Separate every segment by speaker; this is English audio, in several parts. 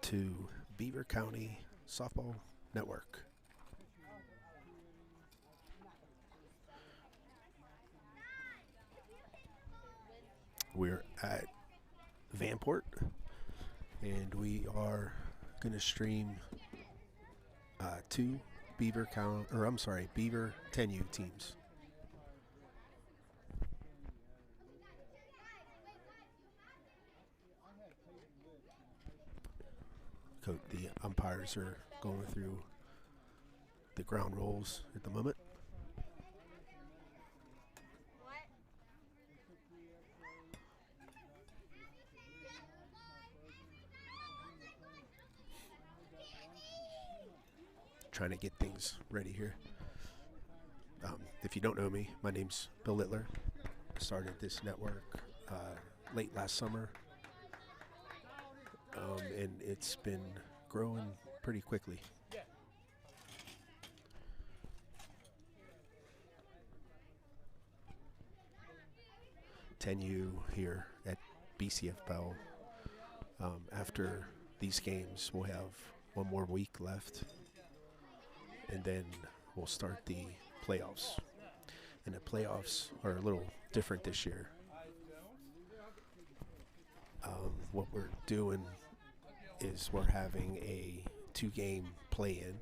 Speaker 1: to Beaver County Softball Network. We're at Vanport, and we are going to stream two Beaver 10U teams. The umpires are going through the ground rules at the moment. Trying to get things ready here. If you don't know me, my name's Bill Littler. I started this network late last summer, and it's been growing pretty quickly. .10U here at BCF Bell. After these games, we'll have one more week left, and then we'll start the playoffs. And the playoffs are a little different this year. What we're doing is we're having a 2-game play-in,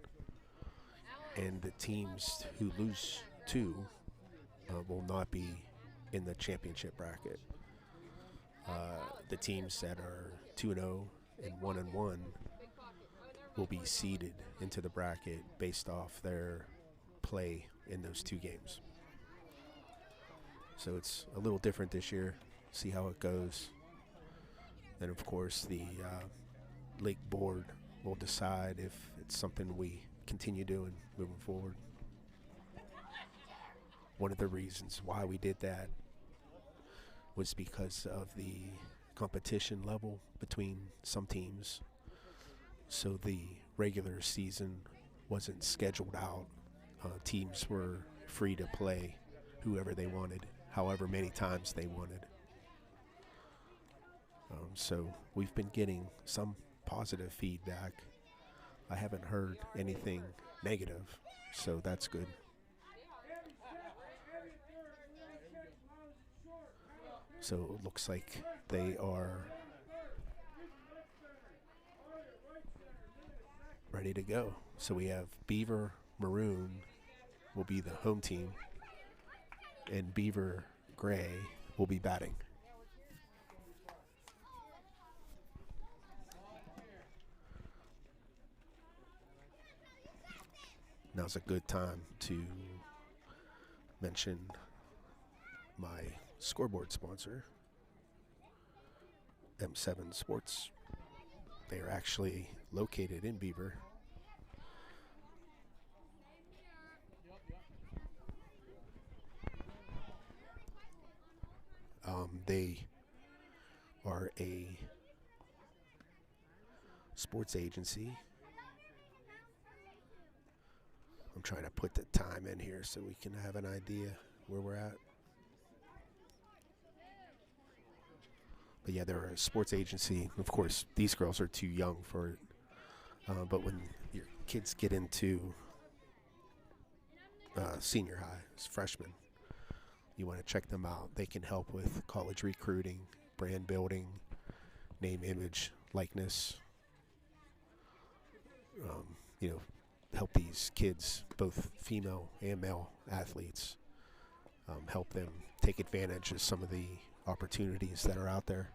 Speaker 1: and the teams who lose two will not be in the championship bracket. The teams that are 2-0 and 1-1 will be seeded into the bracket based off their play in those 2 games. So it's a little different this year. See how it goes. And of course, the league board will decide if it's something we continue doing moving forward. One of the reasons why we did that was because of the competition level between some teams. So the regular season wasn't scheduled out. Teams were free to play whoever they wanted, however many times they wanted. So we've been getting some positive feedback. I haven't heard anything negative, so that's good. So it looks like they are ready to go. So we have Beaver Maroon will be the home team, and Beaver Gray will be batting. Now's a good time to mention my scoreboard sponsor, M7 Sports. They are actually located in Beaver. They are a sports agency. I'm trying to put the time in here so we can have an idea where we're at. But yeah, they're a sports agency. Of course, these girls are too young for it. But when your kids get into senior high, as freshmen, you want to check them out. They can help with college recruiting, brand building, name, image, likeness. Help these kids, both female and male athletes, help them take advantage of some of the opportunities that are out there.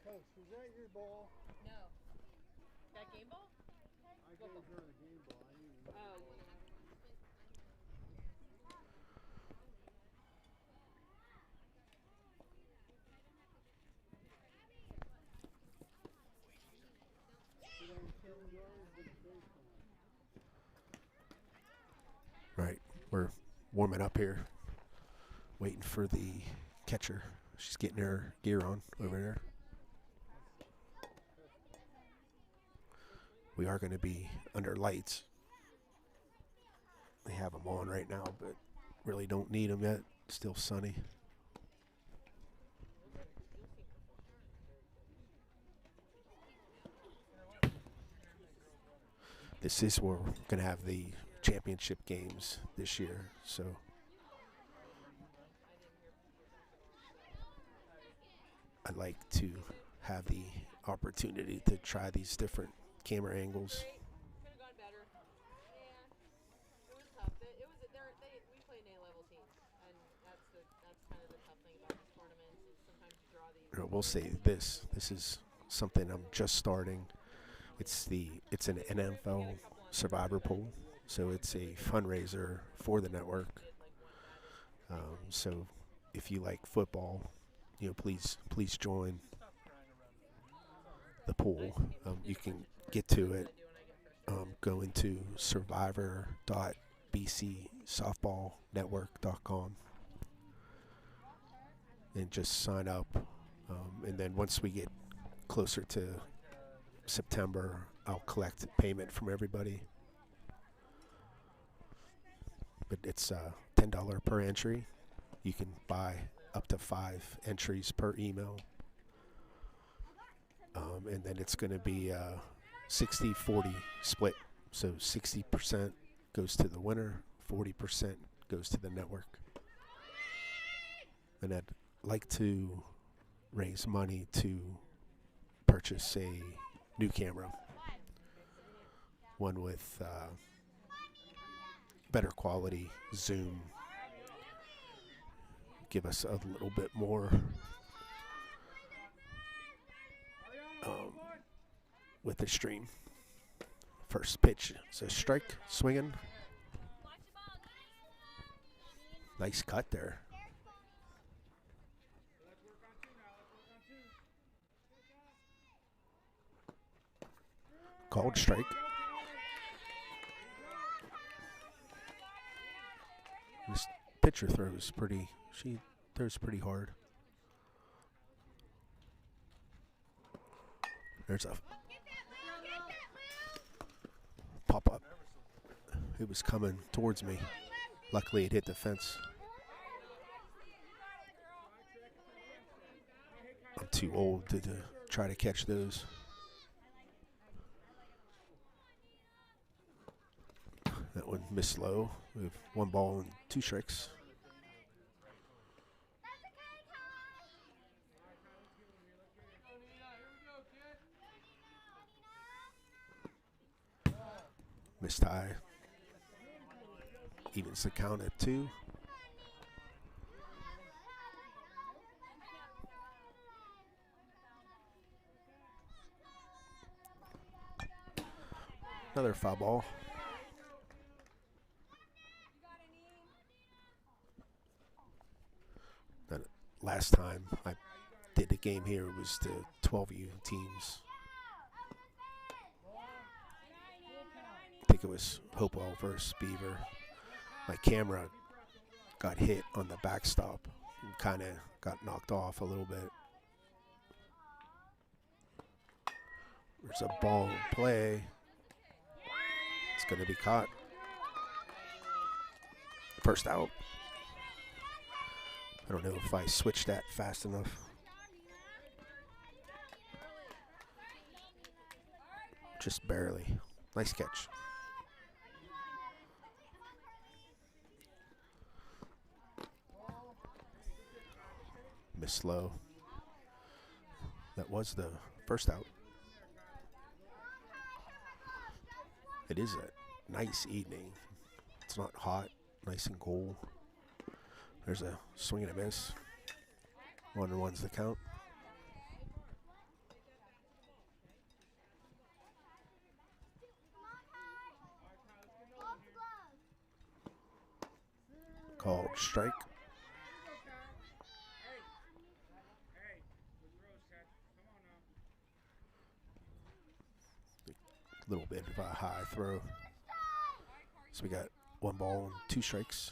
Speaker 2: Coach, was that your ball?
Speaker 3: No. That game ball?
Speaker 2: I gave her the game ball. I knew.
Speaker 3: Oh,
Speaker 1: Right, we're warming up here, waiting for the catcher. She's getting her gear on over there. We are going to be under lights. They have them on right now, but really don't need them yet. Still sunny. this is where we're going to have the championship games this year. So I'd like to have the opportunity to try these different camera angles.
Speaker 3: Could have gone better. Yeah, it was tough. We play an A-level team, and that's kind of the tough thing about these tournaments is sometimes you draw these.
Speaker 1: We'll say this. This is something I'm just starting. It's an NFL survivor pool, so it's a fundraiser for the network. So if you like football, please join the pool. You can get to it going to survivor.bcsoftballnetwork.com and just sign up. And then once we get closer to September, I'll collect payment from everybody. But it's $10 per entry. You can buy up to 5 entries per email. And then it's going to be a 60-40 split. So 60% goes to the winner, 40% goes to the network. And I'd like to raise money to purchase a new camera. One with better quality zoom. Give us a little bit more with the stream. First pitch is a strike, swinging. Nice cut there. Called strike. This pitcher throws pretty. She throws pretty hard. There's a pop-up. It was coming towards me. Luckily, it hit the fence. I'm too old to try to catch those. That one missed low. We have 1 ball and 2 strikes. Missed high. Evens the count at 2. Another foul ball. Last time I did the game here, it was the 12U teams. I think it was Hopewell versus Beaver. My camera got hit on the backstop and kind of got knocked off a little bit. There's a ball in play. It's going to be caught. First out. I don't know if I switched that fast enough. Just barely. Nice catch. Miss low. That was the first out. It is a nice evening. It's not hot, nice and cool. There's a swing and a miss. 1-1's the count. Called strike. A little bit of a high throw. So we got 1 ball and 2 strikes.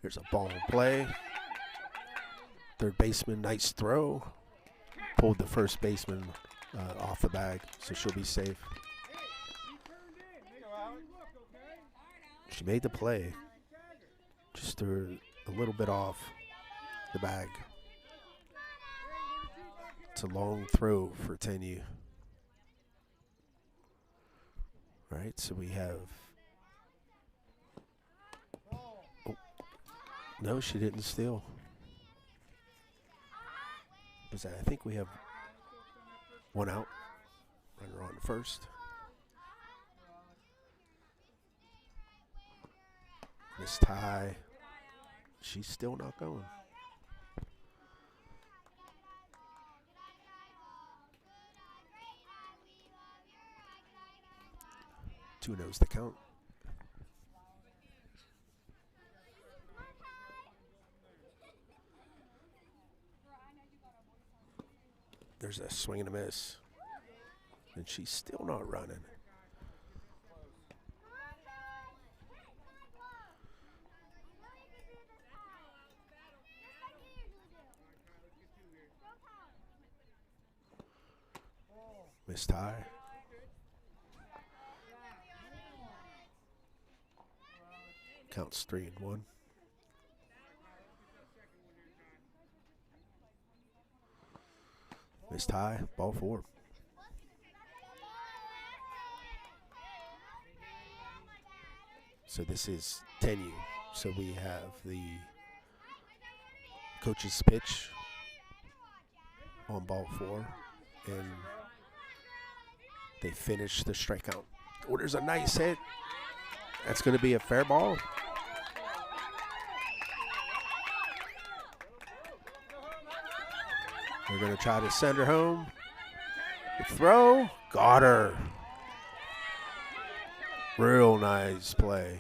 Speaker 1: There's a ball in play. Third baseman, nice throw. Pulled the first baseman off the bag, so she'll be safe. She made the play. Just threw a little bit off the bag. It's a long throw for 10U. All right, so we have. Oh, no, she didn't steal. Was that? I think we have one out. Runner on first. Miss Ty. She's still not going. 2-0's the count. There's a swing and a miss. And she's still not running. Miss Ty. Counts 3-1. Miss Ty, ball 4. So this is 10U. So we have the coach's pitch on ball 4, and they finish the strikeout. Oh, there's a nice hit. That's going to be a fair ball. We're going to try to send her home. The throw, got her. Real nice play.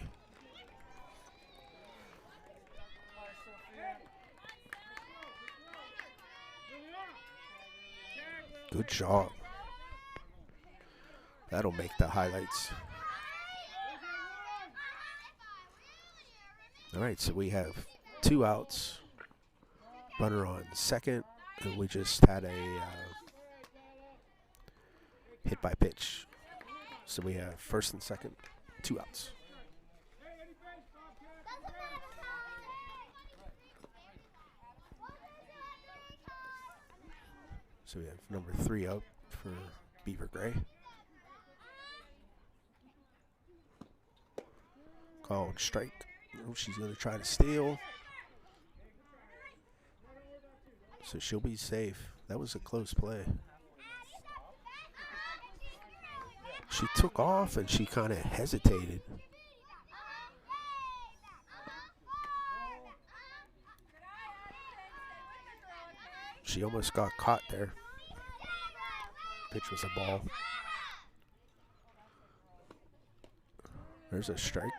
Speaker 1: Good job. That'll make the highlights. All right, so we have 2 outs. Runner on second, and we just had a hit by pitch. So we have first and second, 2 outs. So we have number 3 up for Beaver Gray. Called strike. Oh, she's going to try to steal. So she'll be safe. That was a close play. She took off and she kind of hesitated. She almost got caught there. Pitch was a ball. There's a strike.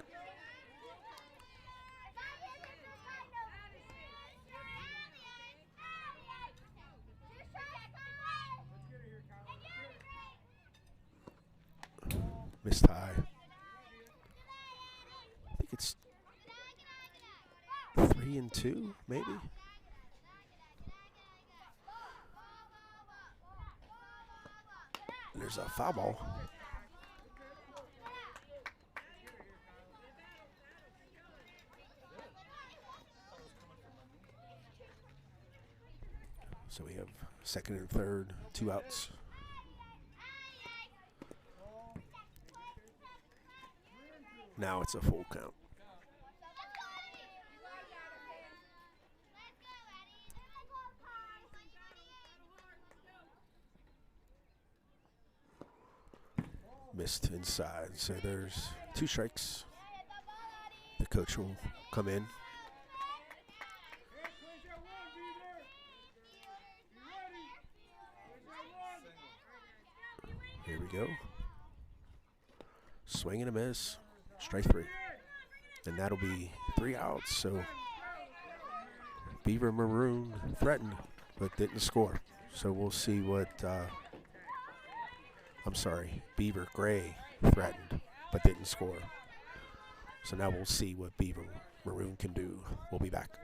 Speaker 1: Miss Ty. I think it's 3-2, maybe. There's a foul ball. So we have second and third, 2 outs. Now it's a full count. Missed inside, so there's 2 strikes. The coach will come in. Here we go. Swing and a miss. Strike 3. And that'll be 3 outs. So Beaver Maroon threatened but didn't score. So we'll see what, Beaver Gray threatened but didn't score. So now we'll see what Beaver Maroon can do. We'll be back.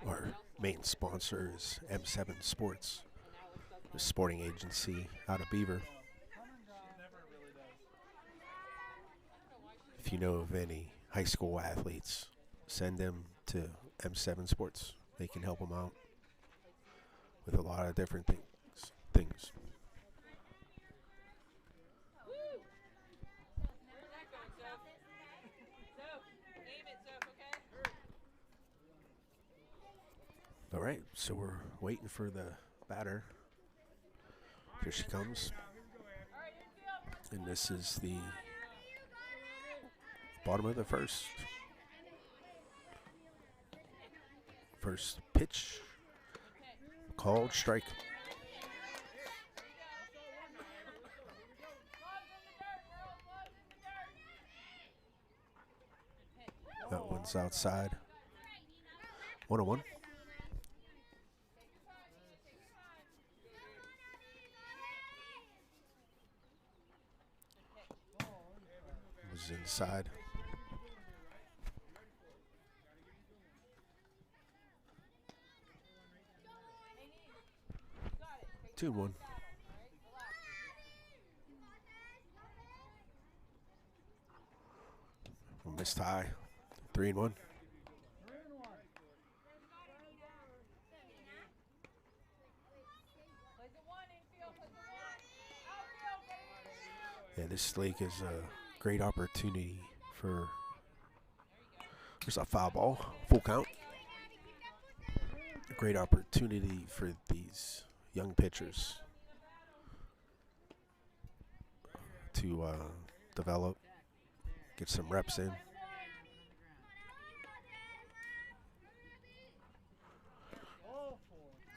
Speaker 1: Our main sponsor is M7 Sports, a sporting agency out of Beaver. If you know of any high school athletes, send them to M7 Sports. They can help them out with a lot of different things. All right, so we're waiting for the batter. Here she comes. And this is the bottom of the first. First pitch, called strike. That one's outside. 1-1. Was inside. Two and one. Missed high. 3-1. Yeah, this league is a great opportunity for. There's a foul ball, full count. A great opportunity for these young pitchers to develop, get some reps in.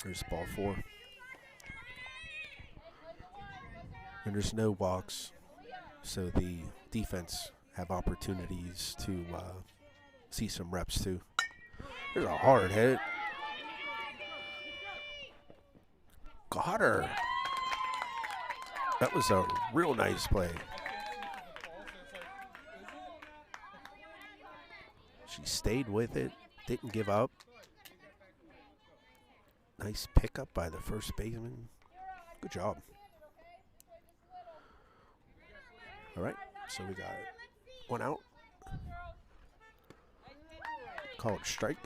Speaker 1: There's ball 4. And there's no walks, so the defense have opportunities to see some reps too. There's a hard hit. Got her. That was a real nice play. She stayed with it, didn't give up. Nice pickup by the first baseman. Good job. All right, so we got one out. Called strike.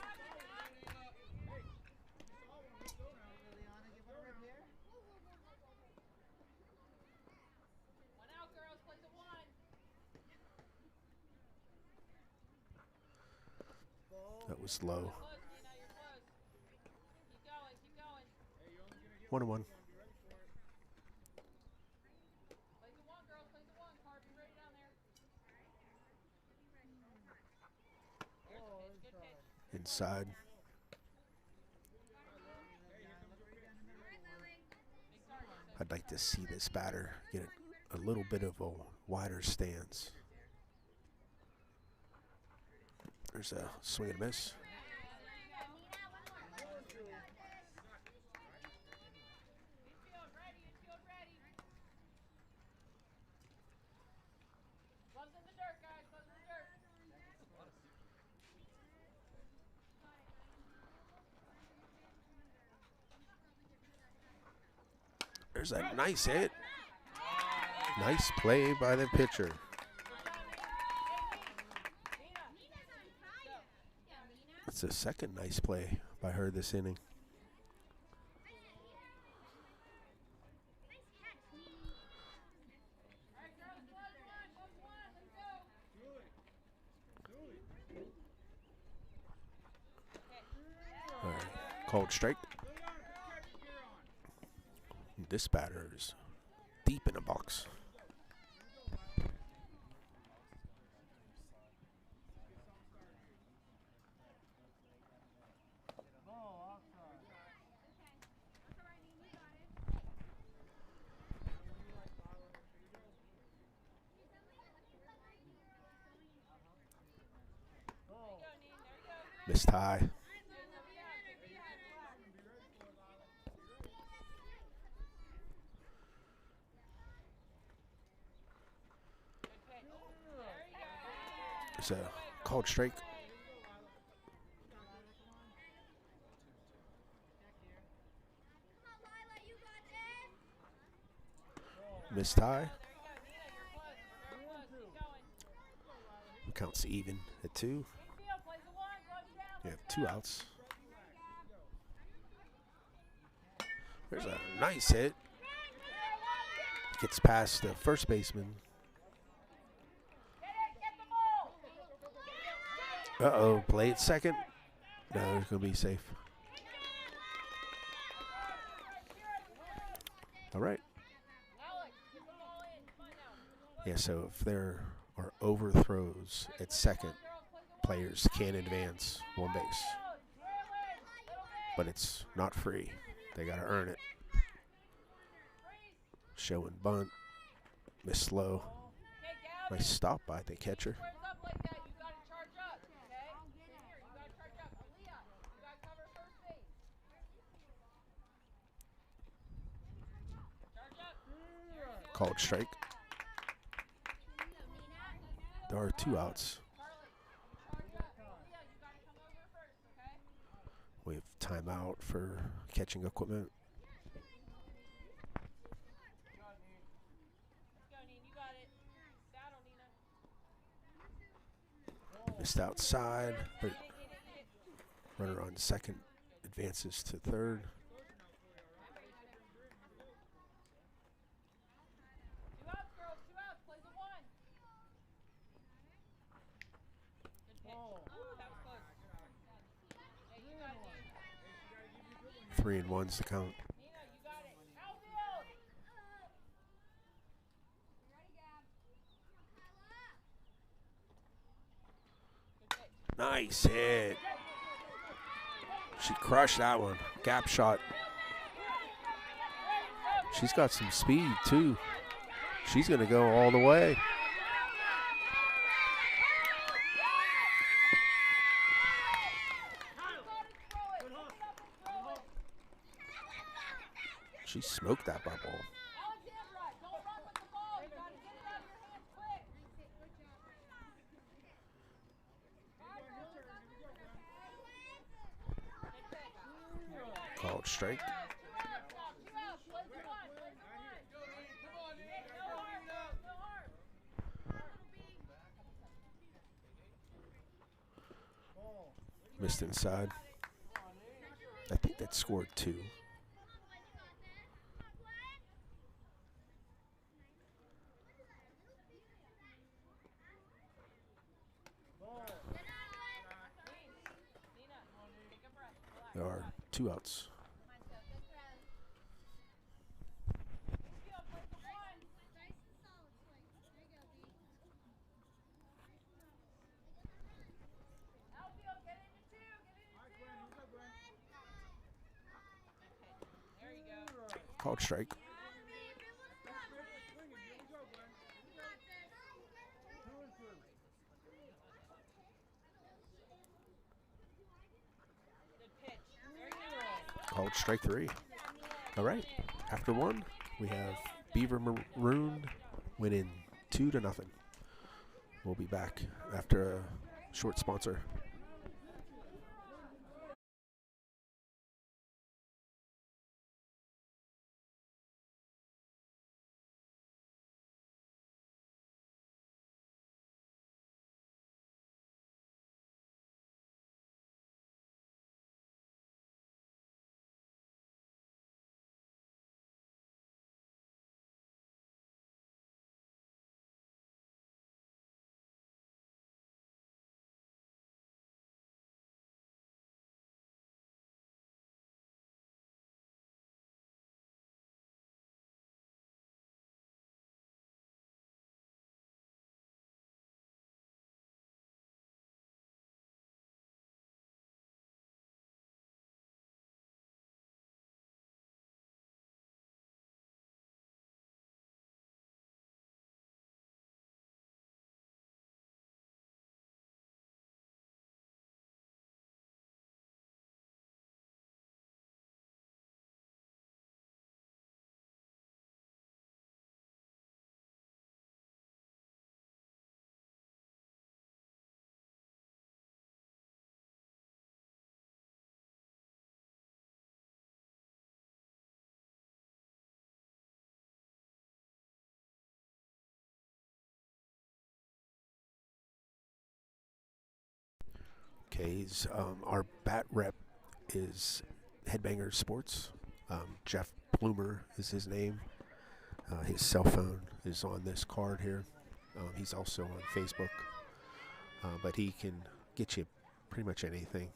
Speaker 1: That was low. 1-1. Inside. I'd like to see this batter get a little bit of a wider stance. There's a swing and miss. There's a nice hit. Nice play by the pitcher. It's the second nice play by her this inning. All right, called strike. This batter is deep in the box. Missed high. It's a called strike. Missed tie. Counts even at 2. You have 2 outs. There's a nice hit. Gets past the first baseman. Uh-oh, play at second. No, it's going to be safe. All right. Yeah, so if there are overthrows at second, players can advance 1 base. But it's not free. They got to earn it. Show and bunt. Miss slow. Nice stop by the catcher. Called strike. There are 2 outs. We have timeout for catching equipment. Missed outside, but runner on second advances to third. Three and one's the count. Nice hit. She crushed that one. Gap shot. She's got some speed, too. She's going to go all the way. She smoked that ball. Called strike. Missed inside. I think that scored 2. There are 2 outs. Called strike. Called strike 3. All right. After 1, we have Beaver Maroon winning 2-0. We'll be back after a short sponsor. Okay, our bat rep is Headbanger Sports. Jeff Plumer is his name. His cell phone is on this card here. He's also on Facebook, but he can get you pretty much anything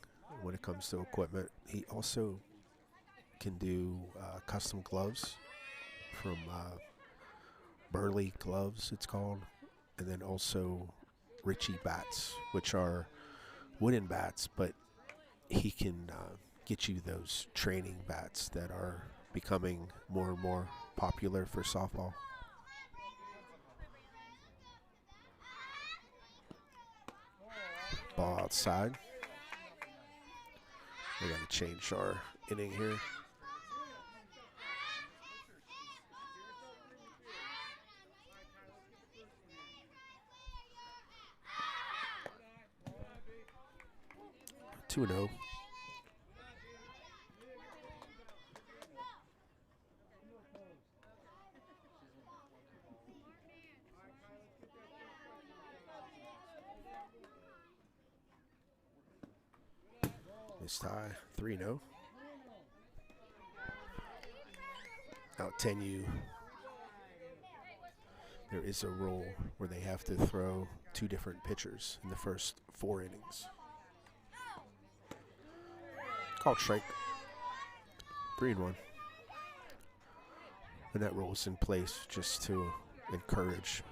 Speaker 1: when it comes to equipment. He also can do custom gloves from Burley Gloves, it's called, and then also Ritchie bats, which are wooden bats, but he can get you those training bats that are becoming more and more popular for softball. Ball outside. We got to change our inning here. Two and 0. This tie, 3-0. Out 10U. There is a rule where they have to throw 2 different pitchers in the first 4 innings. Called strike. 3-1. And that rule is in place just to encourage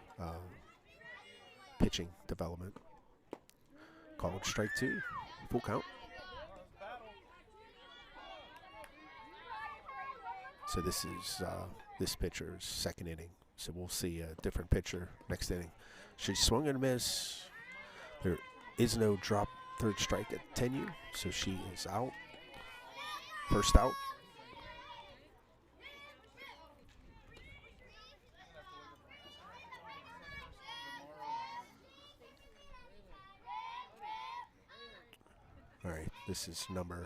Speaker 1: pitching development. Called strike 2. Full count. So this is this pitcher's second inning. So we'll see a different pitcher next inning. She swung and missed. There is no drop third strike at 10U, so she is out. First out. All right, this is number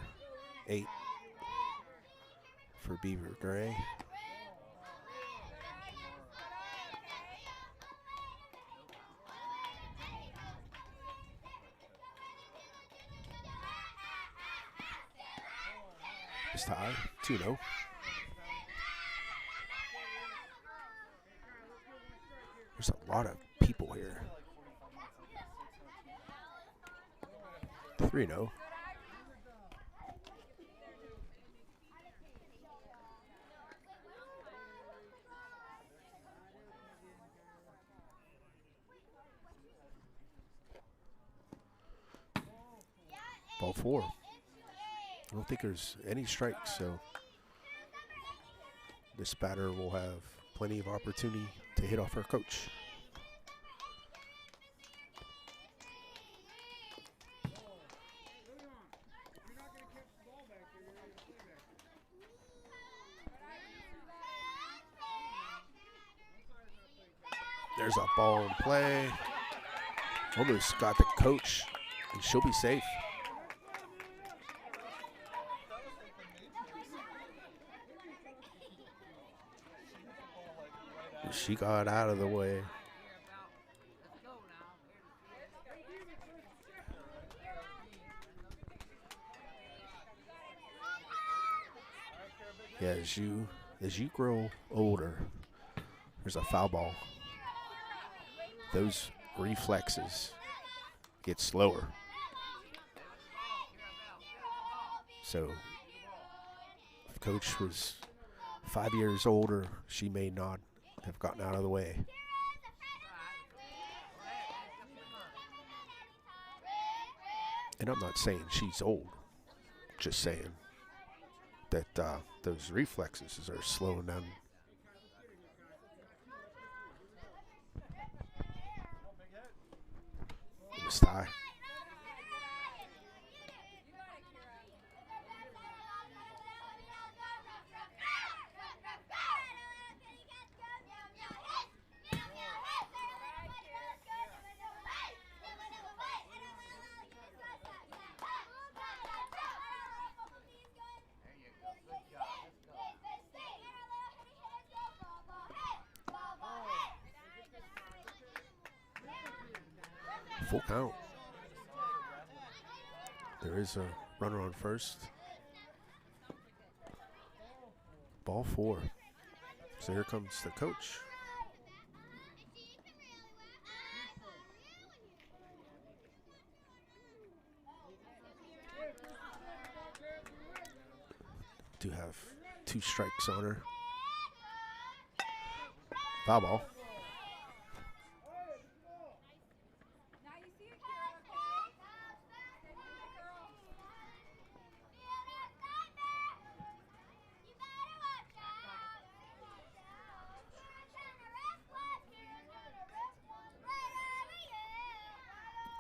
Speaker 1: 8 for Beaver Gray. This tie, 2-0. There's a lot of people here. 3-0. Ball 4. I don't think there's any strikes, so this batter will have plenty of opportunity to hit off our coach. There's a ball in play. Almost got the coach, and she'll be safe. She got out of the way. Yeah, as you grow older, there's a foul ball. Those reflexes get slower. So if Coach was 5 years older, she may not have gotten out of the way. And I'm not saying she's old, just saying that those reflexes are slowing down. This tie. Full count. There is a runner on first. Ball 4. So here comes the coach. Do have 2 strikes on her. Foul ball.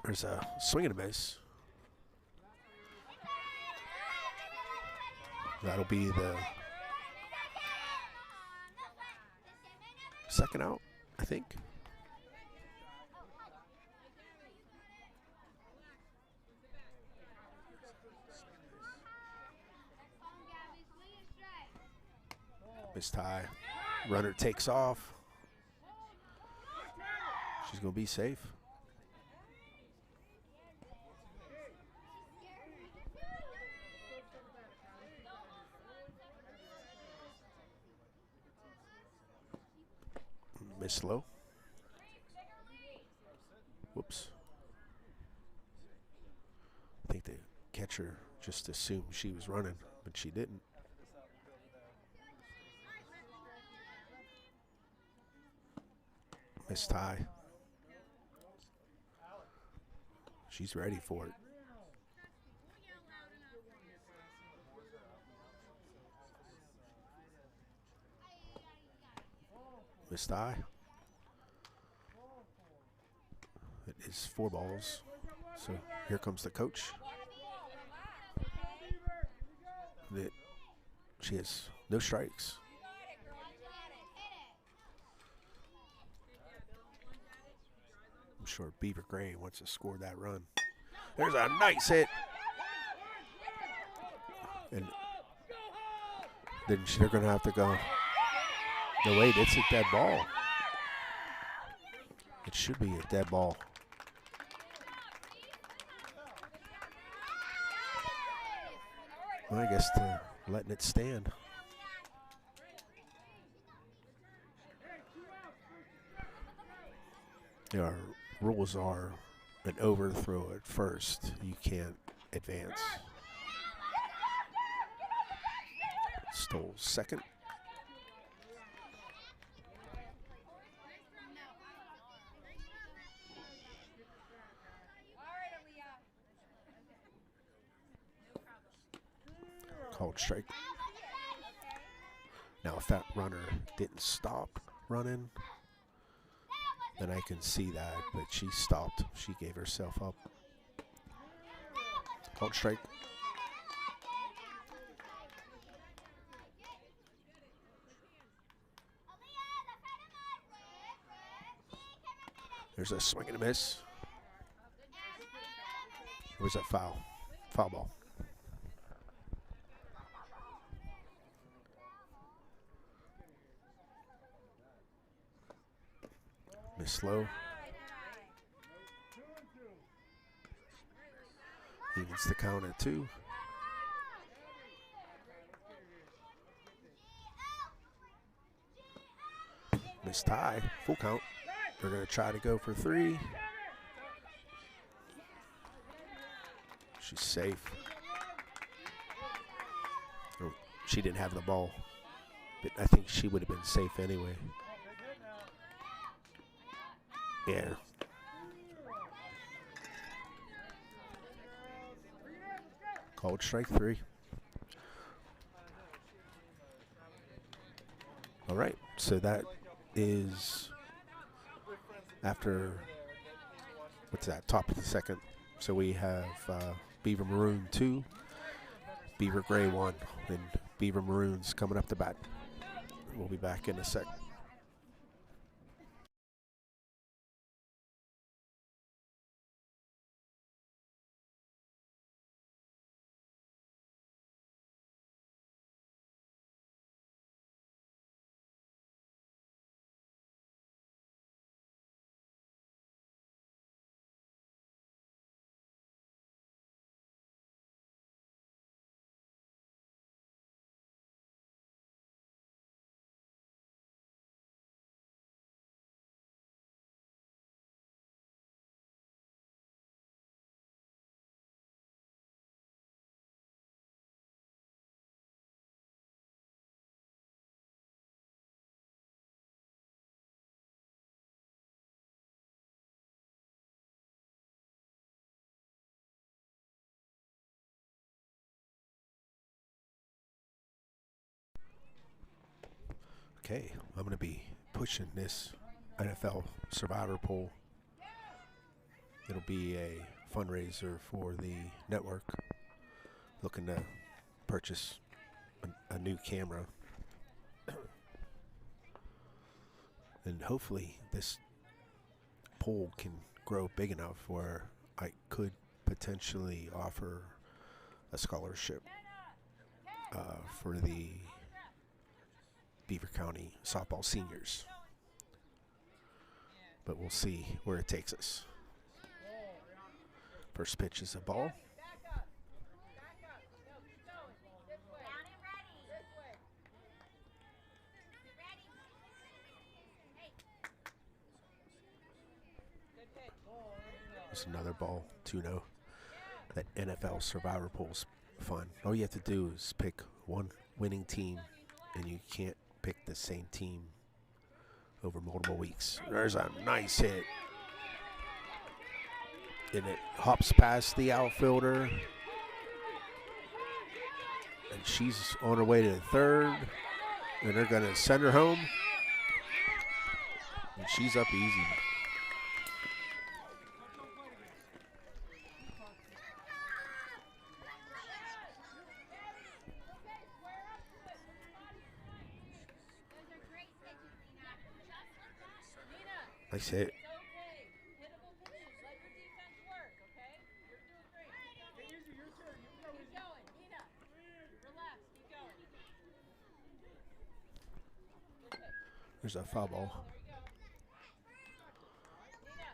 Speaker 1: There's a swing and a miss. That'll be the second out, I think. Miss tie. Runner takes off. She's going to be safe. Miss low. Whoops. I think the catcher just assumed she was running, but she didn't. Miss tie. She's ready for it. Miss tie. It is 4 balls. So here comes the coach. She has no strikes. I'm sure Beaver Gray wants to score that run. There's a nice hit. And then they're going to have to go. No, wait, it's a dead ball. It should be a dead ball. Well, I guess they're letting it stand. Our rules are an overthrow at first. You can't advance. Stole second. Called strike. Now, if that runner didn't stop running, then I can see that, but she stopped. She gave herself up. Called strike. There's a swing and a miss. It was a foul. Foul ball. Miss slow. Evens the count at 2. Miss tie. Full count. They're going to try to go for 3. She's safe. Oh, she didn't have the ball, but I think she would have been safe anyway. Yeah. Called strike 3. All right, so that is after, what's that, top of the second. So we have Beaver Maroon 2, Beaver Gray 1, and Beaver Maroon's coming up to bat. We'll be back in a sec. Okay, I'm going to be pushing this NFL Survivor pool. It'll be a fundraiser for the network, looking to purchase a new camera. And hopefully this pool can grow big enough where I could potentially offer a scholarship for the Beaver County softball seniors. But we'll see where it takes us. First pitch is a ball. It's another ball, 2-0. That NFL Survivor pool's fun. All you have to do is pick one winning team, and you can't pick the same team over multiple weeks. There's a nice hit. And it hops past the outfielder. And she's on her way to the third. And they're going to send her home. And she's up easy. Nice hit. There's a foul ball.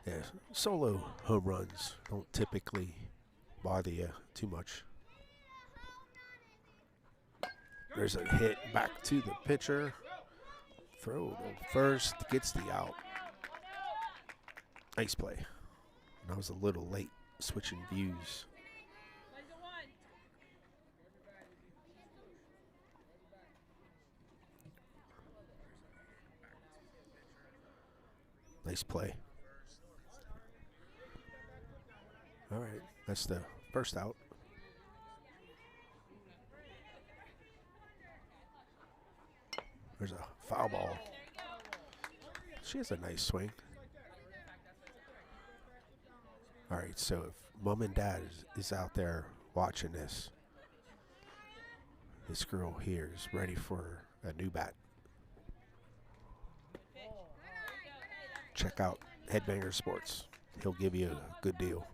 Speaker 1: Yeah, solo home runs don't typically bother you too much. There's a hit back to the pitcher. Throw to first, gets the out. Nice play. And I was a little late switching views. Nice play. All right, that's the first out. There's a foul ball. She has a nice swing. All right, so if mom and dad is out there watching this girl here is ready for a new bat. Check out Headbanger Sports. He'll give you a good deal.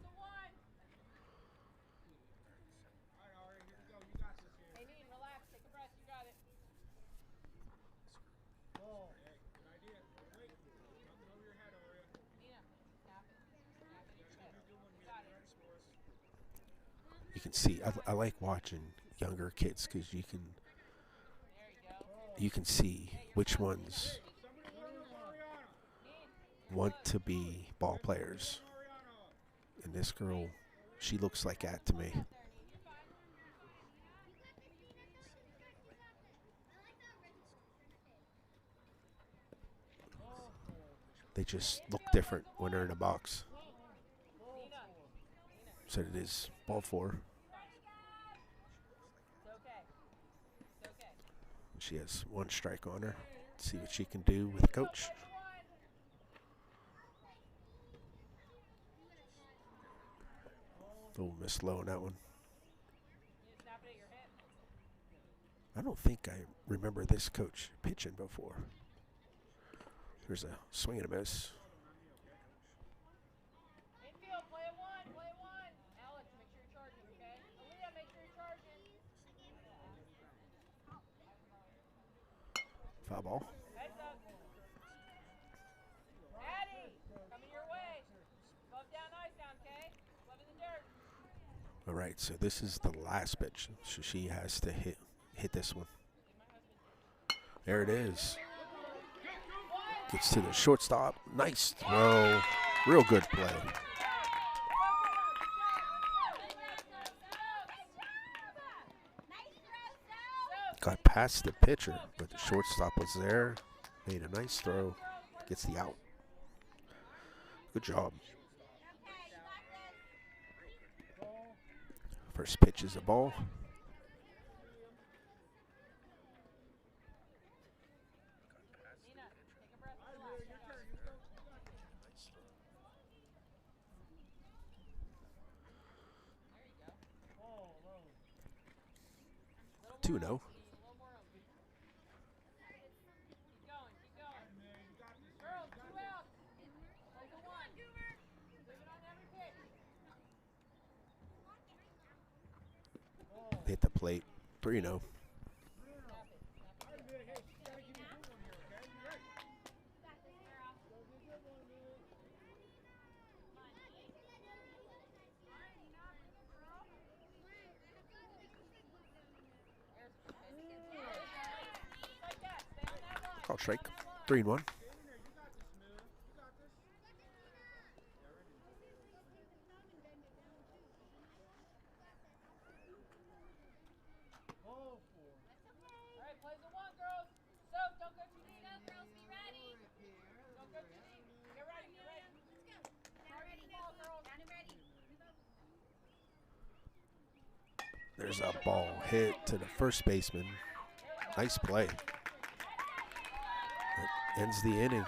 Speaker 1: You can see, I like watching younger kids because you can see which ones want to be ball players. And this girl, she looks like that to me. They just look different when they're in a box. So it is ball 4. She has 1 strike on her. Let's see what she can do with coach. Oh, miss low on that one. I don't think I remember this coach pitching before. There's a swing and a miss. Foul ball. All right, so this is the last pitch. So she has to hit this one. There it is. Gets to the shortstop. Nice throw. Real good play. Got past the pitcher, but the shortstop was there. Made a nice throw. Gets the out. Good job. First pitch is a ball. 2-0.
Speaker 3: Keep going, keep going. Girls, 2 out. Play the 1. Leave it on every pitch.
Speaker 1: Hit the plate. 3-0. Call strike. 3-1.
Speaker 3: Alright, plays the 1, girls. So, don't go too deep. Go, girls, be ready. Don't go too deep. Get ready, get ready. Let's go. Ball, girls.
Speaker 1: There's a ball hit to the first baseman. Nice play. That ends the inning.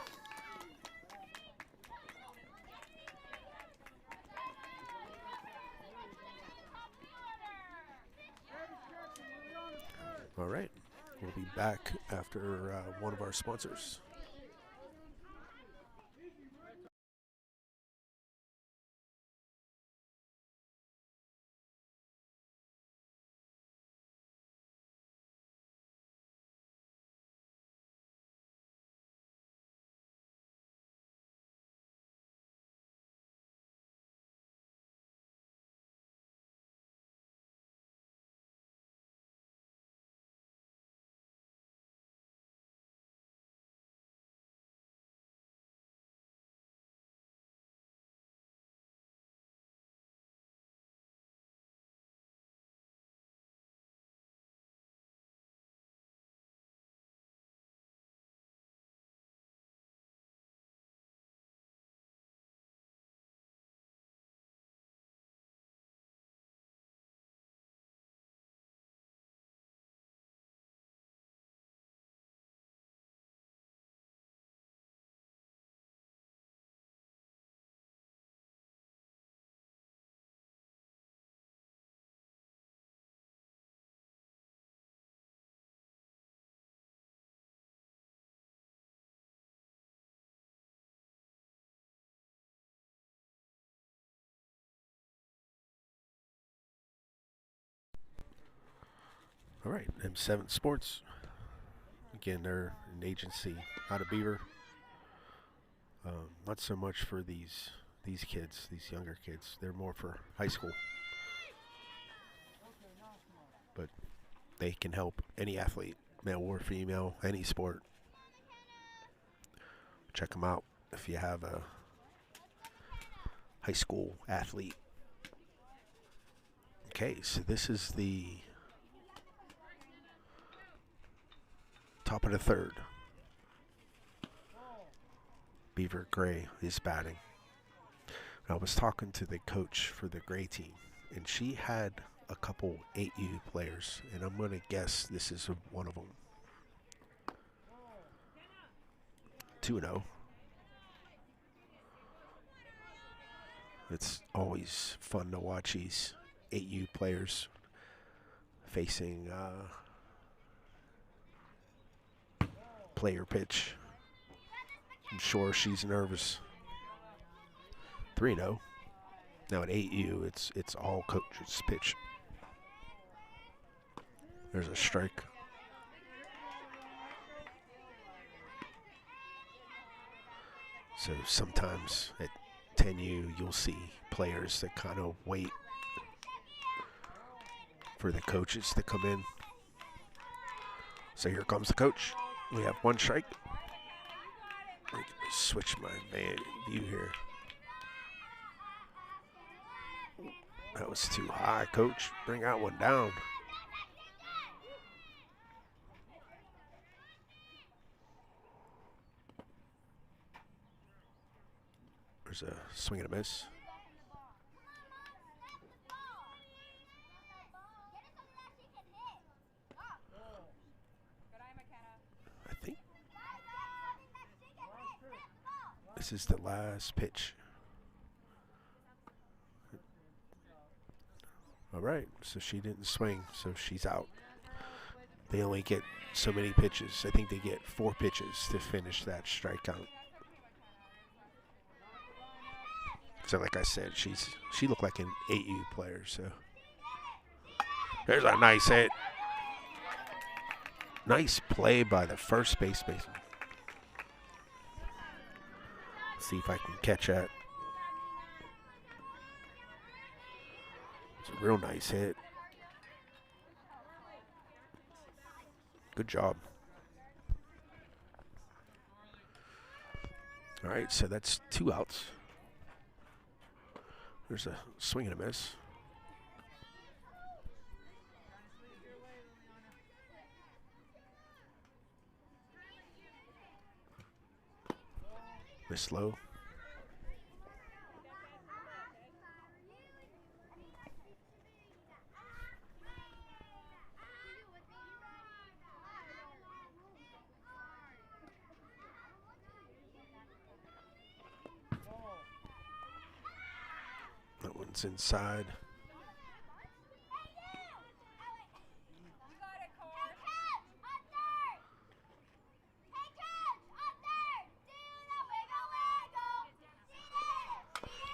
Speaker 1: All right, we'll be back after one of our sponsors. All right, M7 Sports. Again, they're an agency out of Beaver. Not so much for these kids, these younger kids. They're more for high school. But they can help any athlete, male or female, any sport. Check them out if you have a high school athlete. Okay, so this is the top of the third. Beaver Gray is batting. I was talking to the coach for the Gray team, and she had a couple 8U players, and I'm going to guess this is one of them. 2-0. It's always fun to watch these 8U players facing player pitch. I'm sure she's nervous. 3-0. Now at 8U, it's all coach's pitch. There's a strike. So sometimes at 10U, you'll see players that kind of wait for the coaches to come in. So here comes the coach. We have one strike. I'm going to switch my view here. That was too high, coach. Bring that one down. There's a swing and a miss. I think this is the last pitch. All right, so she didn't swing, so she's out. they only get so many pitches. I think they get 4 pitches to finish that strike count. So like I said, she looked like an 8U player. So there's a nice hit. Nice play by the first baseman. See if I can catch that. It's a real nice hit. Good job. All right, so that's 2 outs. There's a swing and a miss. Miss low. That one's inside.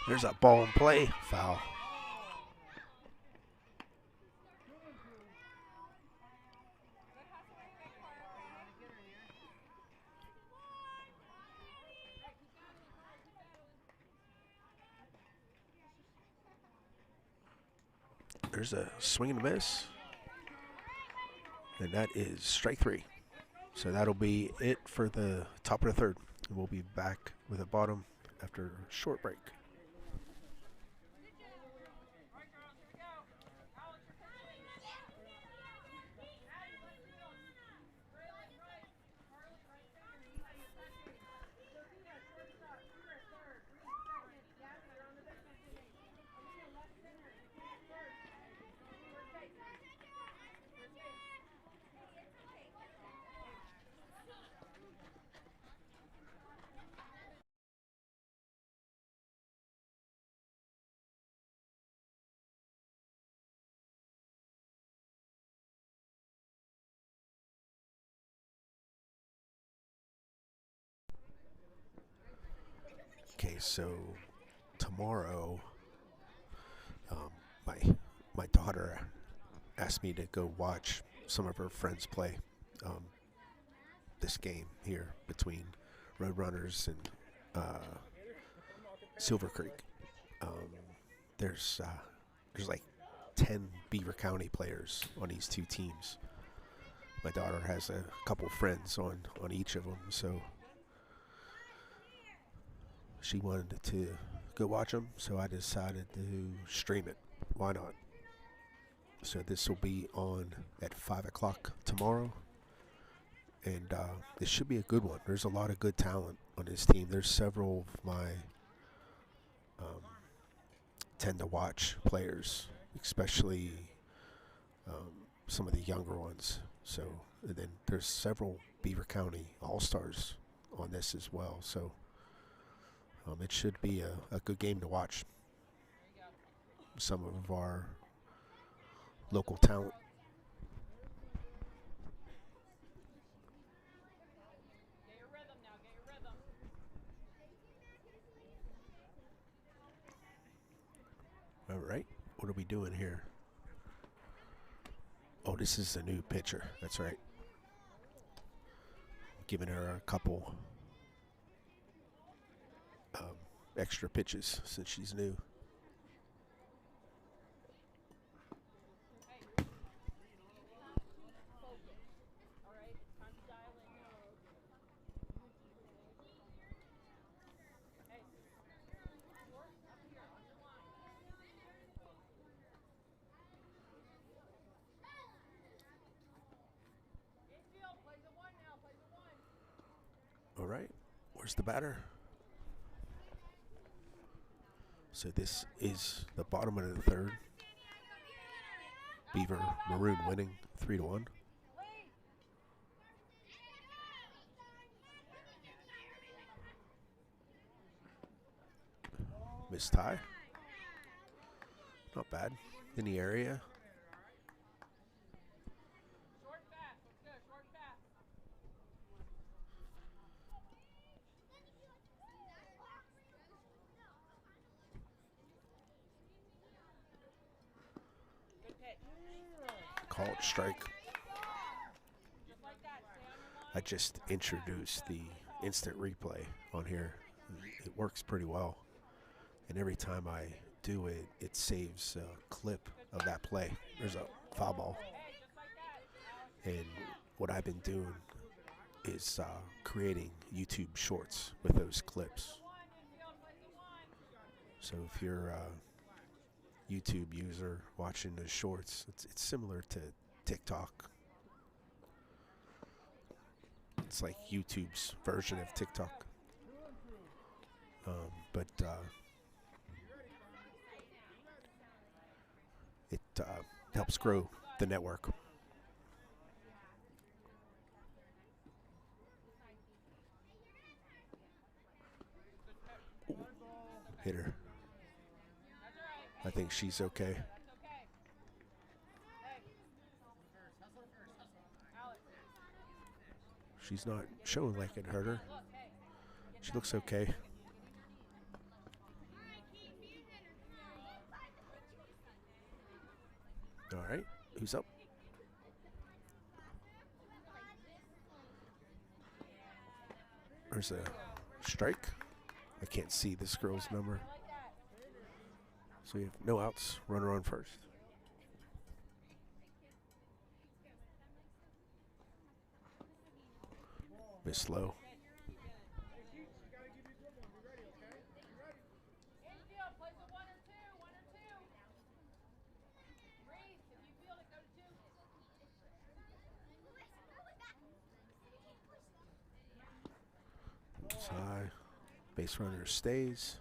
Speaker 1: There's that ball in play. Foul. There's a swing and a miss. And that is strike 3. So that'll be it for the top of the 3rd. We'll be back with the bottom after a short break. Okay, so tomorrow, my daughter asked me to go watch some of her friends play this game here between Roadrunners and Silver Creek. There's like 10 Beaver County players on these 2 teams. My daughter has a couple friends on each of them, so she wanted to go watch them, so I decided to stream it. Why not? So this will be on at 5 o'clock tomorrow, and this should be a good one. There's a lot of good talent on this team. There's several of my tend to watch players, especially some of the younger ones. So, and then there's several Beaver County All-Stars on this as well. So it should be a good game to watch. Some of our local talent. All right, what are we doing here? Oh, this is a new pitcher. That's right. Giving her a couple extra pitches since she's new. All right, where's the batter? So this is the bottom of the 3rd. Beaver Maroon winning 3-1. Miss tie. Not bad in the area. Called strike. I just introduced the instant replay on here. It works pretty well. And every time I do it, it saves a clip of that play. There's a foul ball. And what I've been doing is creating YouTube shorts with those clips. So if you're a YouTube user watching the shorts, it's similar to TikTok. It's like YouTube's version of TikTok. But it helps grow the network. Ooh, hit her. I think she's okay. She's not showing like it hurt her. She looks okay. All right, who's up? There's a strike. I can't see this girl's number. So you have no outs, runner on first. Miss low. High. Base runner stays.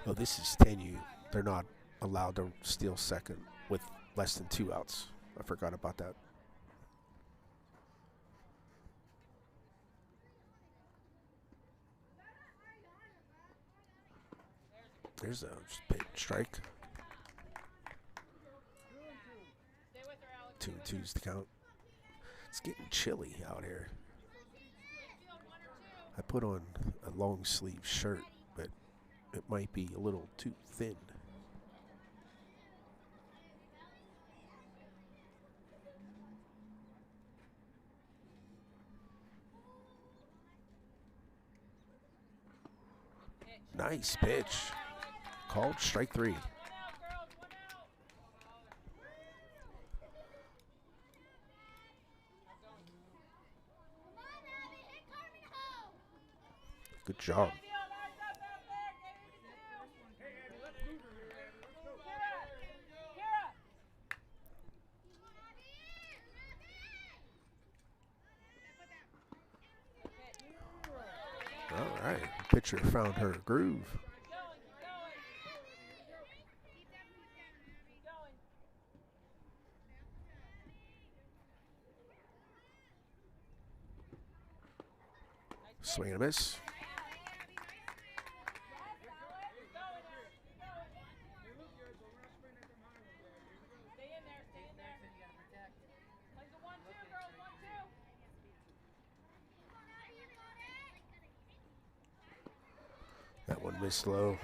Speaker 1: Oh, this is 10U. They're not allowed to steal second with less than 2 outs. I forgot about that. There's a big strike. 2-2's the count. It's getting chilly out here. I put on a long sleeve shirt, but it might be a little too thin. Nice pitch. Called strike 3. Good job. All right, pitcher found her groove. Swing and a miss. That one missed low.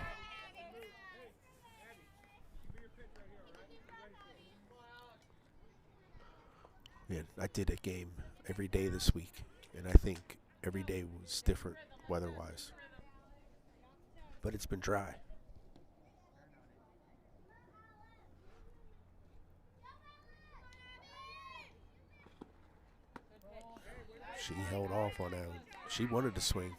Speaker 1: Man, I did a game every day this week, and I think every day was different weather-wise. But it's been dry. She held off on that. She wanted to swing.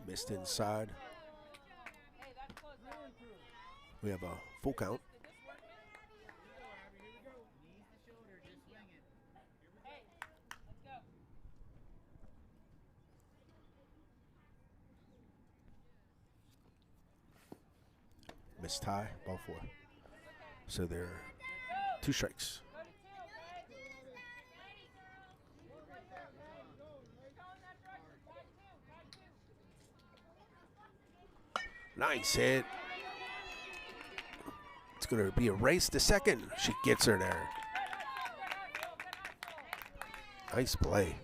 Speaker 1: Missed inside. We have a full count. Missed high, ball 4. So there are 2 strikes. Nice hit. It's going to be a race to second. She gets her there. Nice play.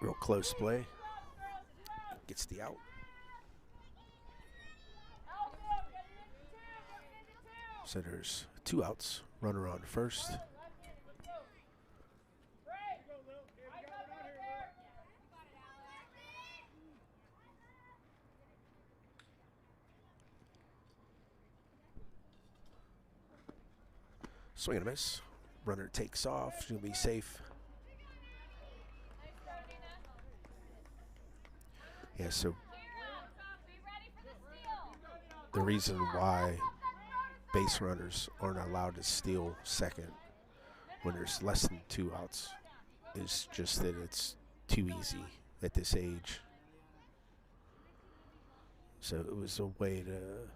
Speaker 1: Real close play. Gets the out. So there's 2 outs. Runner on first. Swing and a miss. Runner takes off. She'll be safe. Yeah, so the reason why base runners aren't allowed to steal second when there's less than 2 outs is just that it's too easy at this age. So it was a way to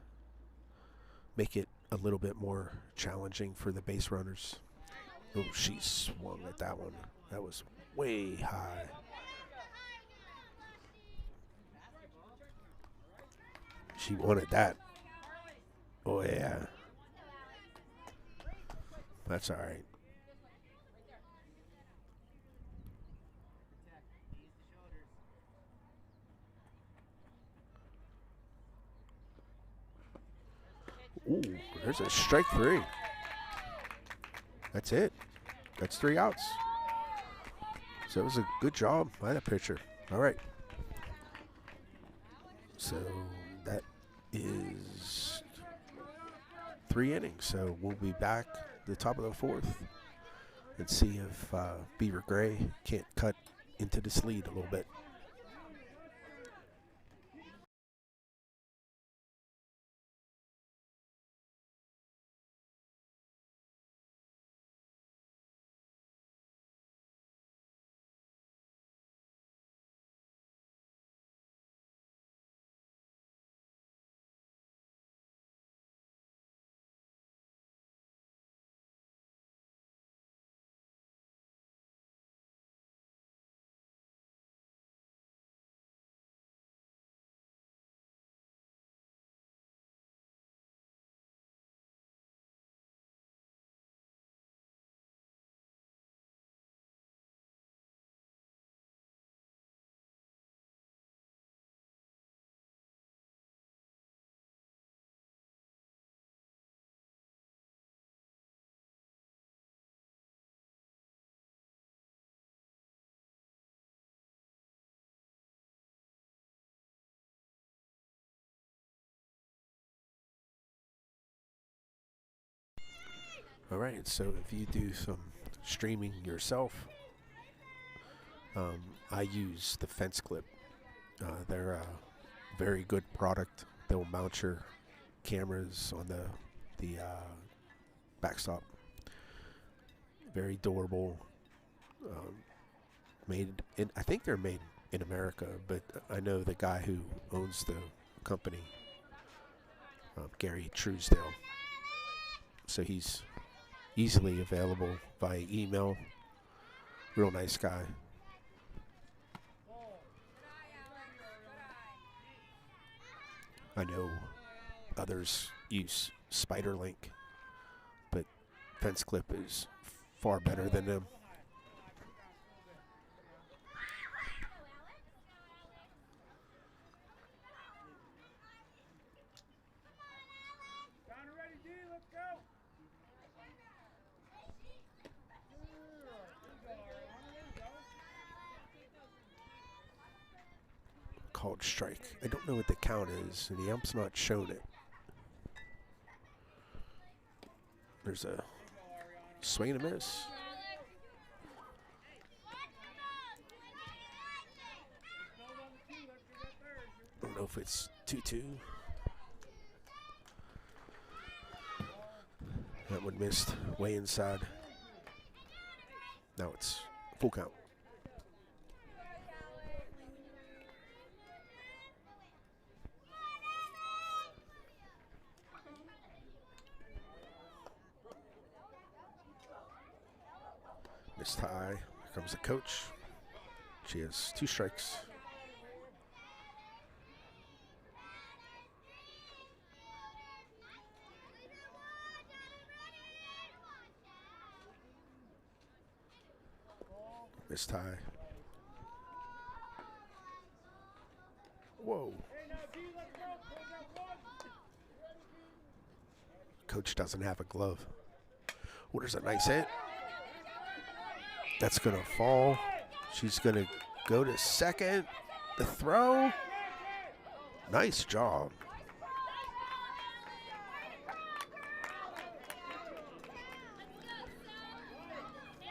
Speaker 1: make it a little bit more challenging for the base runners. Oh, she swung at that one. That was way high. She wanted that. Oh, yeah. That's all right. Ooh, there's a strike 3. That's it. That's 3 outs. So it was a good job by the pitcher. All right. So that is 3 innings. So we'll be back at the top of the 4th and see if Beaver Gray can't cut into this lead a little bit. All right, so if you do some streaming yourself, I use the Fence Clip. They're a very good product. They'll mount your cameras on the backstop. Very durable. I think they're made in America, but I know the guy who owns the company, Gary Truesdale. So he's easily available via email. Real nice guy. I know others use Spiderlink, but Fence Clip is far better than them. Called strike. I don't know what the count is, and the ump's not shown it. There's a swing and a miss. I don't know if it's 2-2. That one missed way inside. Now it's full count. Missed high. Here comes the coach. She has 2 strikes. Miss tie. Whoa. Coach doesn't have a glove. Oh, there's a nice hit. That's going to fall. She's going to go to second. The throw. Nice job.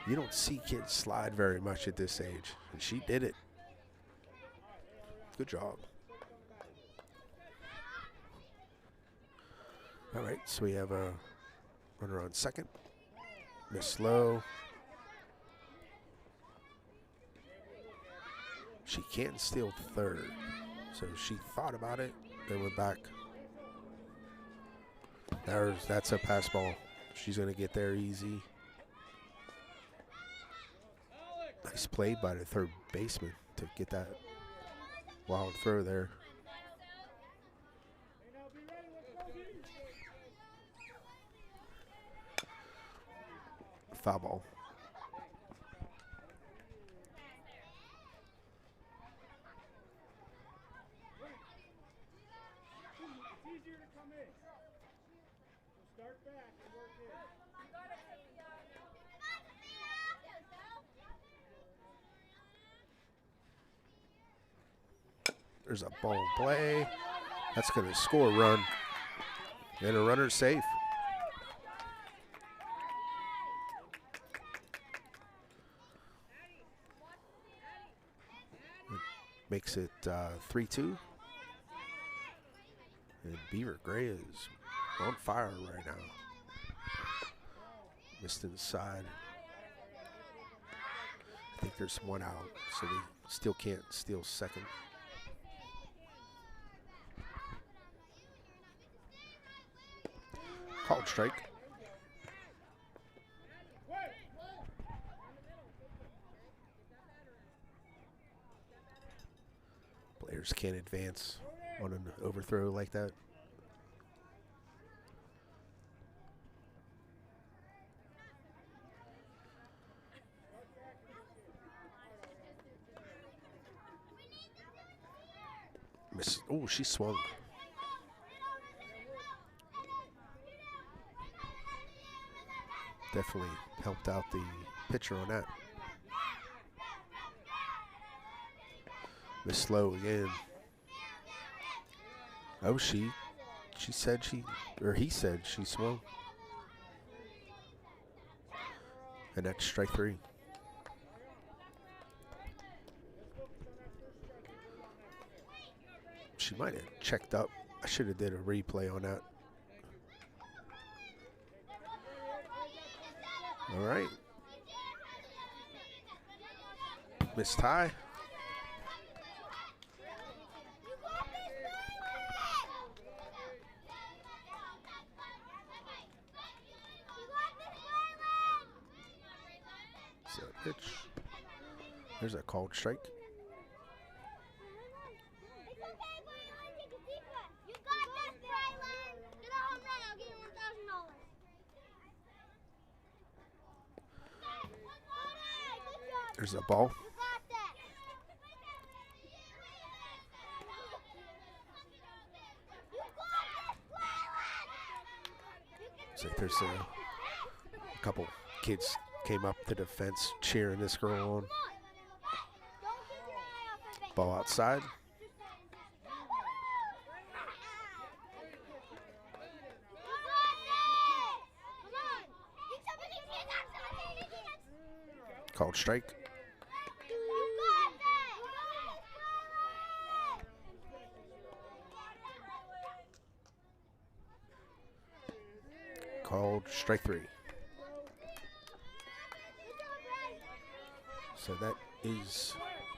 Speaker 1: You don't see kids slide very much at this age, and she did it. Good job. All right, so we have a runner on second. Miss low. She can't steal third, so she thought about it, then went back. That's a pass ball. She's going to get there easy. Nice play by the third baseman to get that wild throw there. Foul ball.
Speaker 2: It's easier to come in. So start back and work in.
Speaker 1: There's a ball in play. That's going to score a run. And a runner safe. Makes it 3-2. And Beaver Gray is on fire right now. Missed inside. I think there's one out, so they still can't steal second. Called strike. Players can't advance on an overthrow like that. Miss. Oh, she swung. Definitely helped out the pitcher on that. Miss slow again. Oh, he said she swung. And that's strike 3. She might have checked up. I should have did a replay on that. All right. Miss tie. So pitch. There's a called strike. There's a ball. So there's a couple kids came up to the fence cheering this girl on. Ball outside. Called strike. Called strike 3. So that is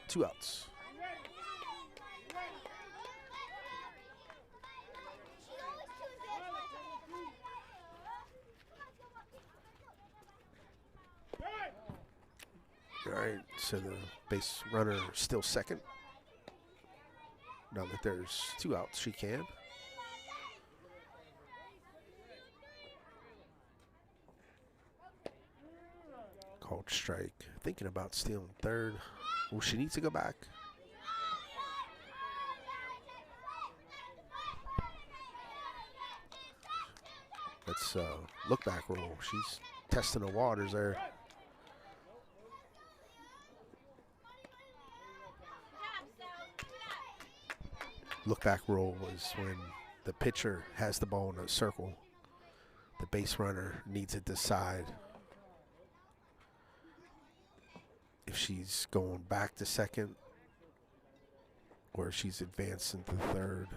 Speaker 1: 2 outs. All right, so the base runner still second. Now that there's 2 outs, she can. Called strike. Thinking about stealing third. Well, she needs to go back. Let's look back roll. She's testing the waters there. Look back roll was when the pitcher has the ball in a circle. The base runner needs to decide if she's going back to second or if she's advancing to third.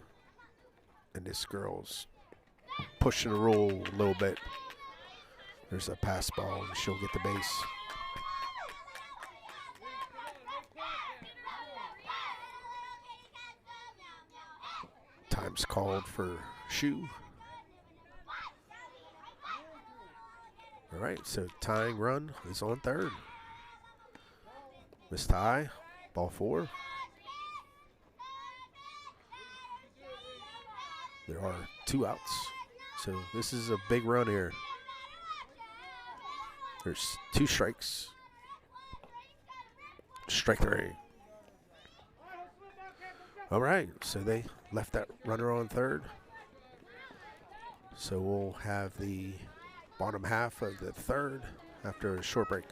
Speaker 1: And this girl's pushing the roll a little bit. There's a pass ball and she'll get the base. Time's called for shoe. All right, so tying run is on third. Miss tie, ball 4. There are 2 outs, so this is a big run here. There's 2 strikes. Strike 3. All right, so they left that runner on third. So we'll have the bottom half of the third after a short break.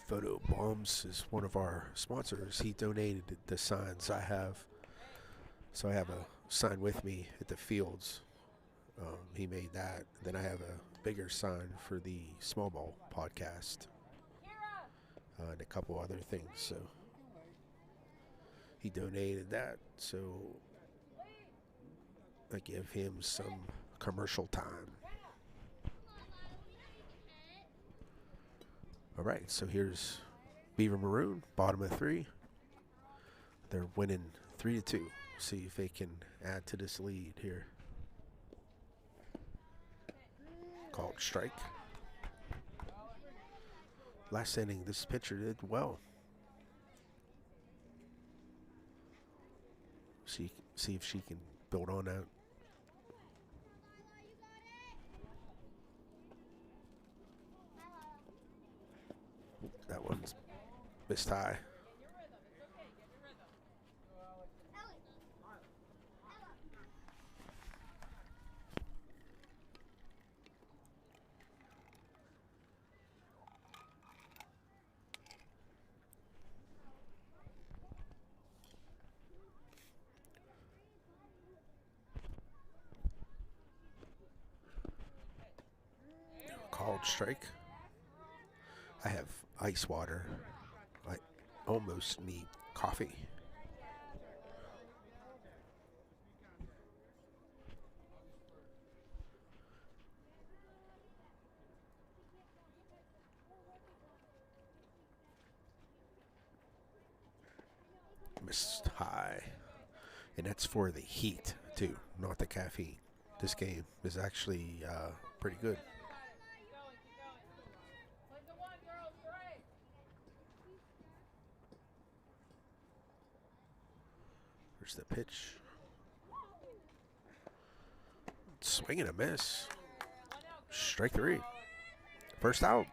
Speaker 1: Photo Bombs is one of our sponsors. He donated the signs I have. So I have a sign with me at the fields. He made that. Then I have a bigger sign for the Small Ball podcast and a couple other things. So he donated that. So I give him some commercial time. All right, so here's Beaver Maroon, bottom of 3. They're winning 3-2. See if they can add to this lead here. Called strike. Last inning, this pitcher did well. See if she can build on that. That one's missed high. Called strike. I have ice water. I almost need coffee. Missed high. And that's for the heat, too, not the caffeine. This game is actually pretty good. There's the pitch. Swing and a miss. Strike 3. First out.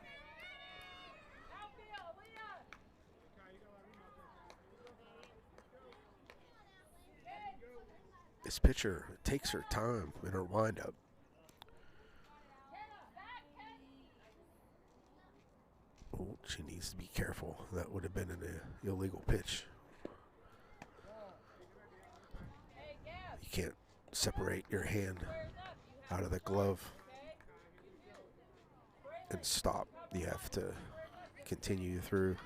Speaker 1: This pitcher takes her time in her windup. Oh, she needs to be careful. That would have been an illegal pitch. You can't separate your hand out of the glove and stop. You have to continue through.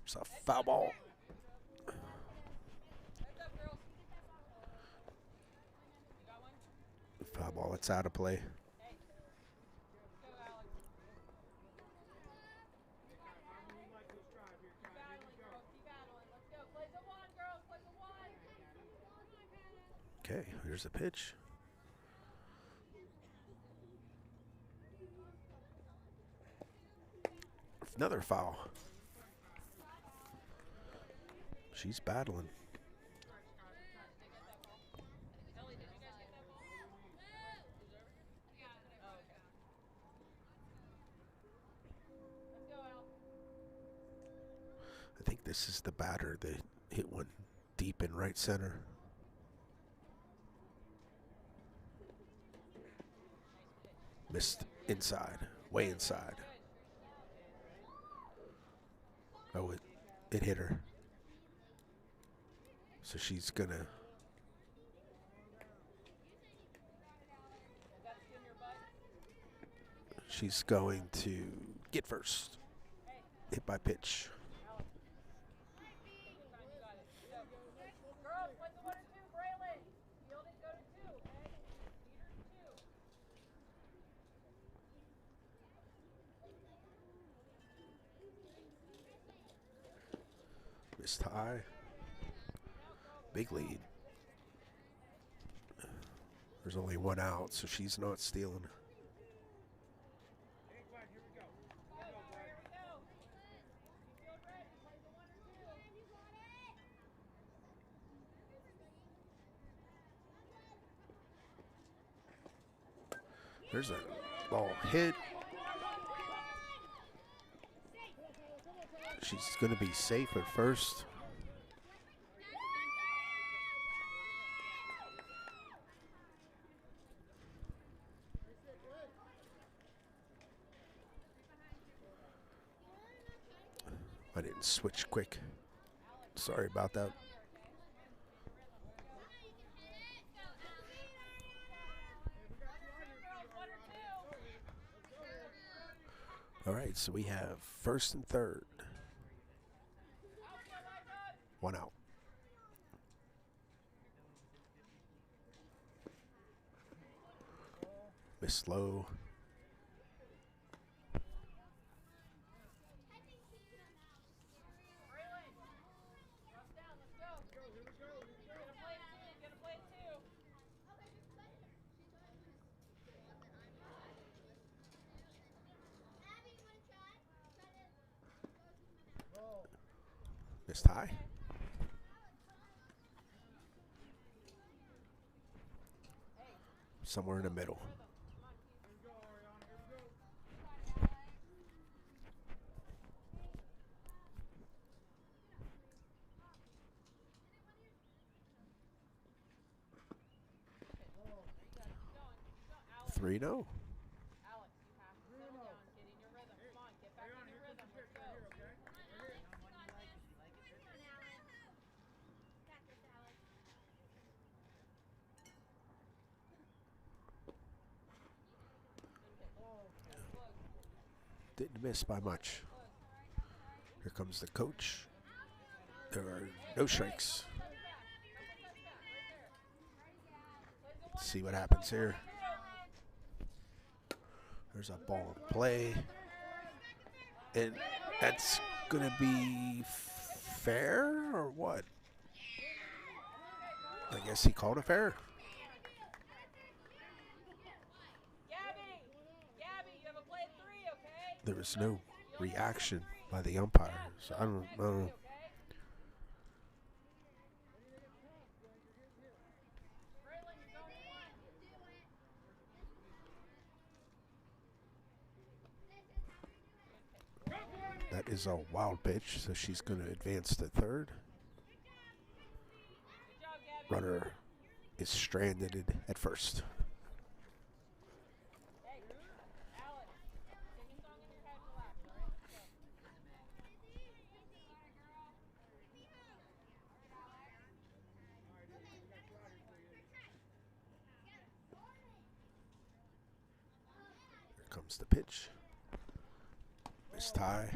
Speaker 1: It's a foul ball. Foul ball, it's out of play. Okay, here's a pitch. Another foul. She's battling. I think this is the batter that hit one deep in right center. Missed inside, way inside. Oh, it hit her. So she's gonna. She's going to get first. Hit by pitch. Missed high. Big lead. There's only one out, so she's not stealing. There's a ball hit. She's going to be safe at first. I didn't switch quick. Sorry about that. All right, so we have first and third. One out. Miss low. Missed high. Somewhere in the middle. Three no. Didn't miss by much. Here comes the coach. There are no strikes. Let's see what happens here. There's a ball in play. And that's going to be fair or what? I guess he called it fair. there was no reaction by the umpire. So I don't know. That is a wild pitch, so she's going to advance to third. Runner is stranded at first. Here comes the pitch. Miss Ty.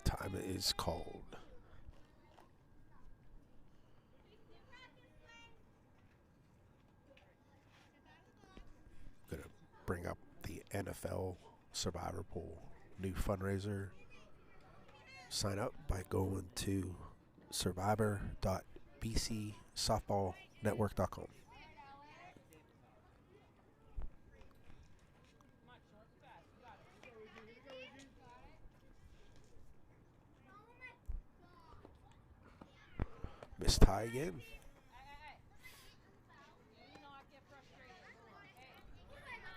Speaker 1: Time is called. Gonna bring up the NFL Survivor Pool new fundraiser. Sign up by going to survivor.bcsoftballnetwork.com. Miss Ty again.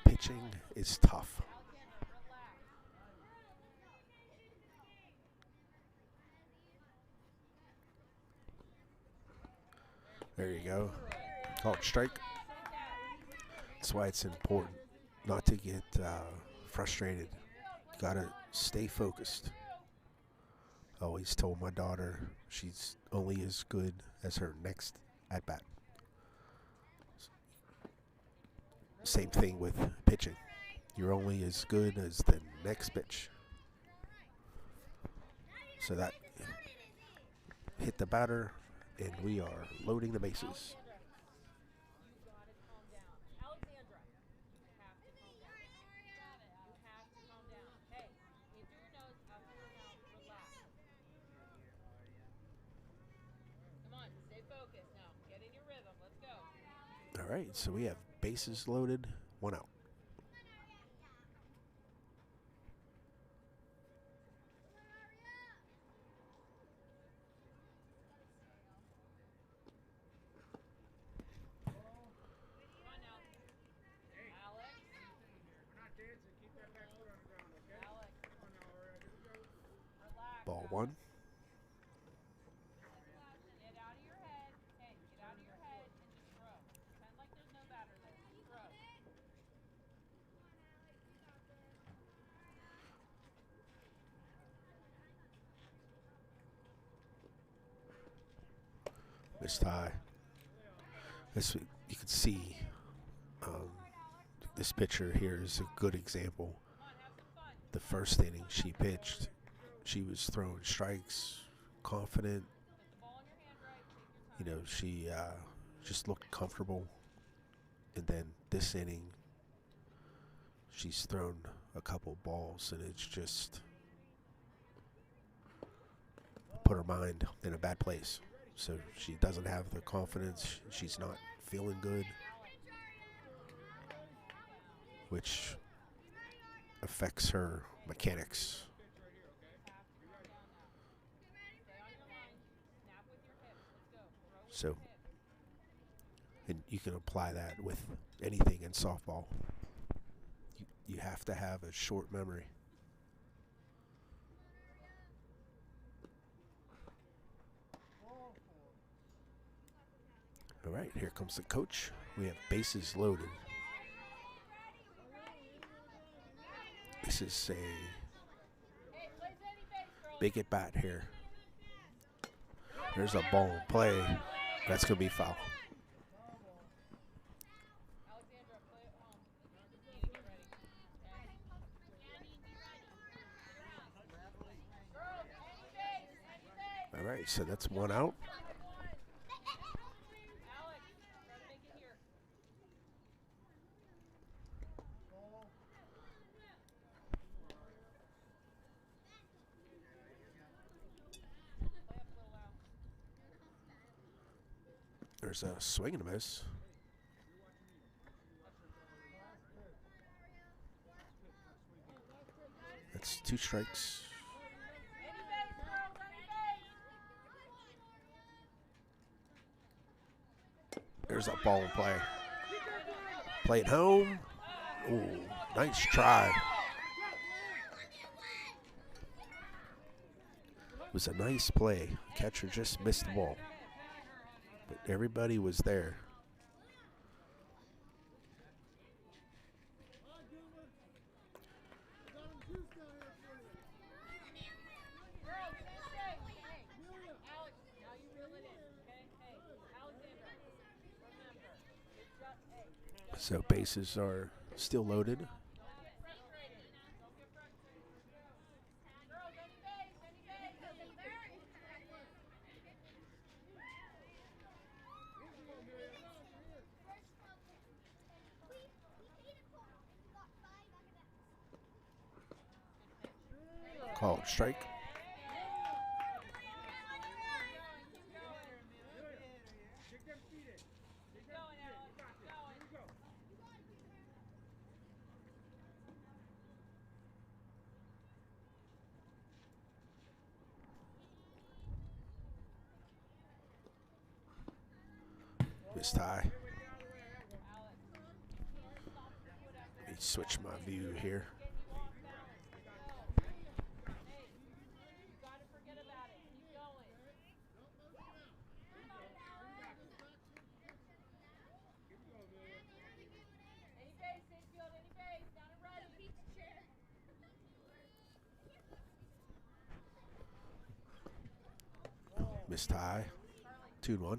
Speaker 1: Pitching is tough. There you go. Called strike. That's why it's important not to get frustrated. You gotta stay focused. I always told my daughter she's only as good as her next at bat. Same thing with pitching. You're only as good as the next pitch. So that hit the batter, and we are loading the bases. All right, so we have bases loaded, 1 out. Ball 1. Miss Ty. This you can see. This pitcher here is a good example. The first inning she pitched, she was throwing strikes, confident. You know, she just looked comfortable. And then this inning, she's thrown a couple balls, and it's just put her mind in a bad place. So she doesn't have the confidence. She's not feeling good, which affects her mechanics. So, and you can apply that with anything in softball. You have to have a short memory. All right, here comes the coach. We have bases loaded. This is a big at bat here. There's a ball in play. That's going to be foul. All right, so that's 1 out. There's a swing and a miss. That's 2 strikes. There's that ball in play. Play it home. Ooh, nice try. It was a nice play. Catcher just missed the ball. But everybody was there. So bases are still loaded. Called strike. Miss tie. Let me switch my view here. Miss tie. 2-1.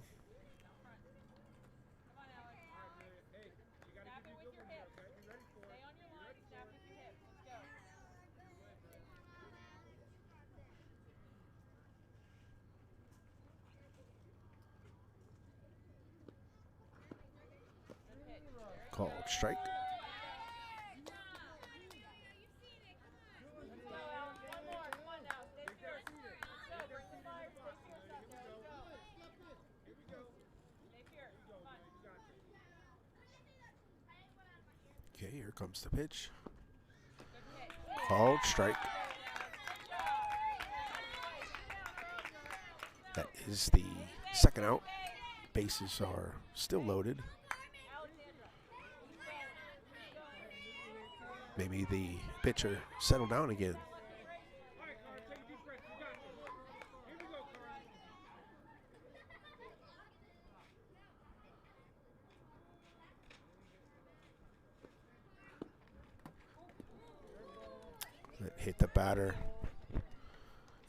Speaker 1: Called strike. Okay, here comes the pitch. Called strike. That is the second out. Bases are still loaded. Maybe the pitcher settled down again. That hit the batter,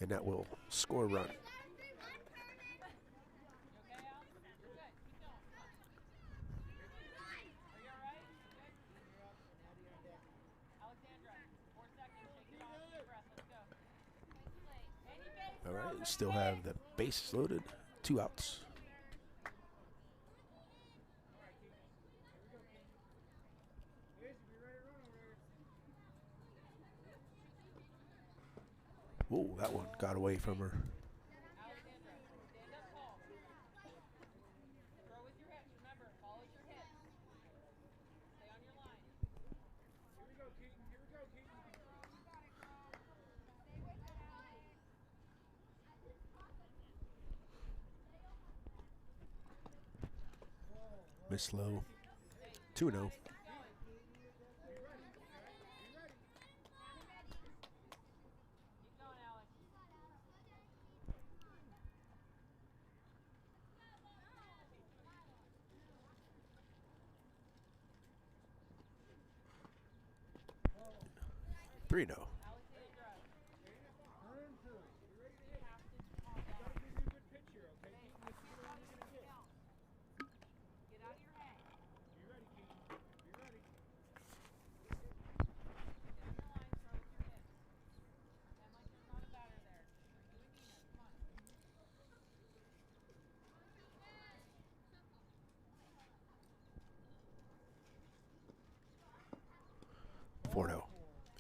Speaker 1: and that will score a run. All right, we still have the bases loaded, 2 outs. Oh, that one got away from her. Miss low. 2-0. Three no.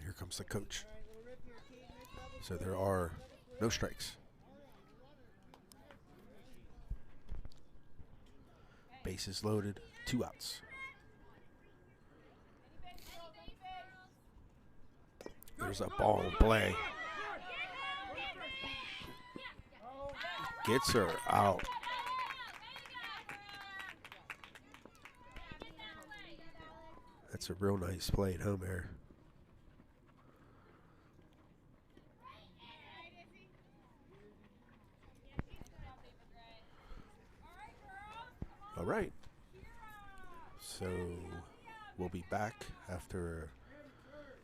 Speaker 1: Here comes the coach. So there are no strikes. Bases loaded, 2 outs. There's a ball in play. Gets her out. That's a real nice play at home there. All right. So we'll be back after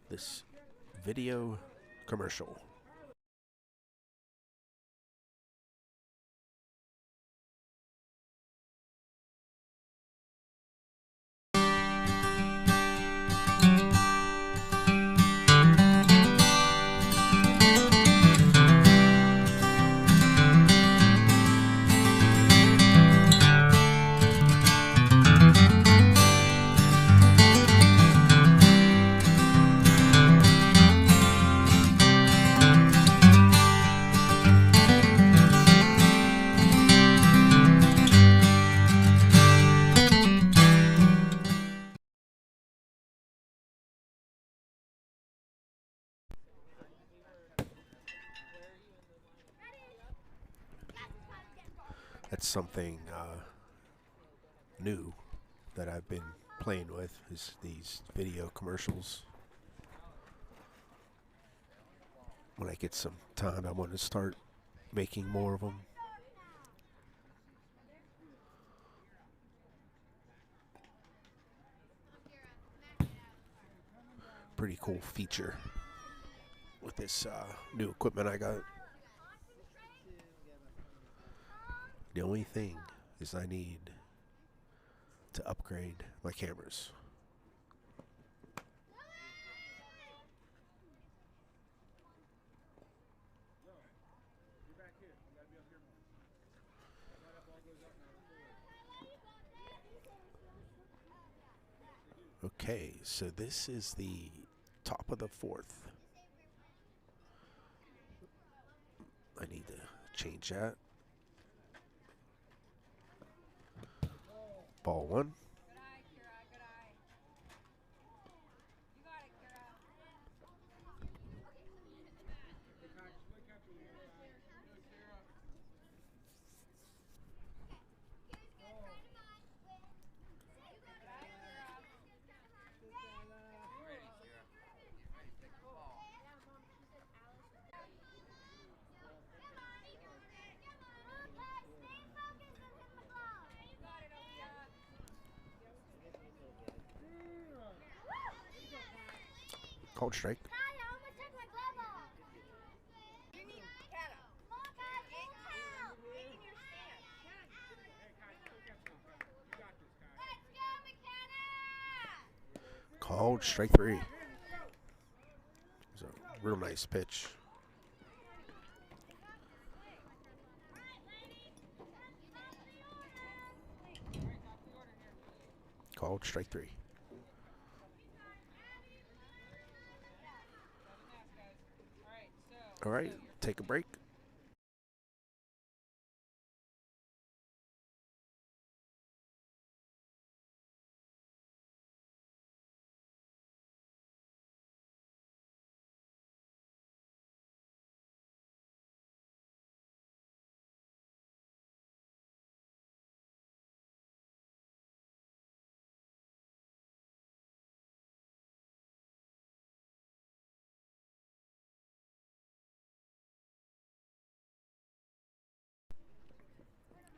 Speaker 1: this video commercial. That's something new that I've been playing with, is these video commercials. When I get some time, I want to start making more of them. Pretty cool feature with this new equipment I got. The only thing is I need to upgrade my cameras. Okay, so this is the top of the fourth. I need to change that. Ball one. Called strike. Called strike three. It was a real nice pitch. Called strike three. All right, take a break.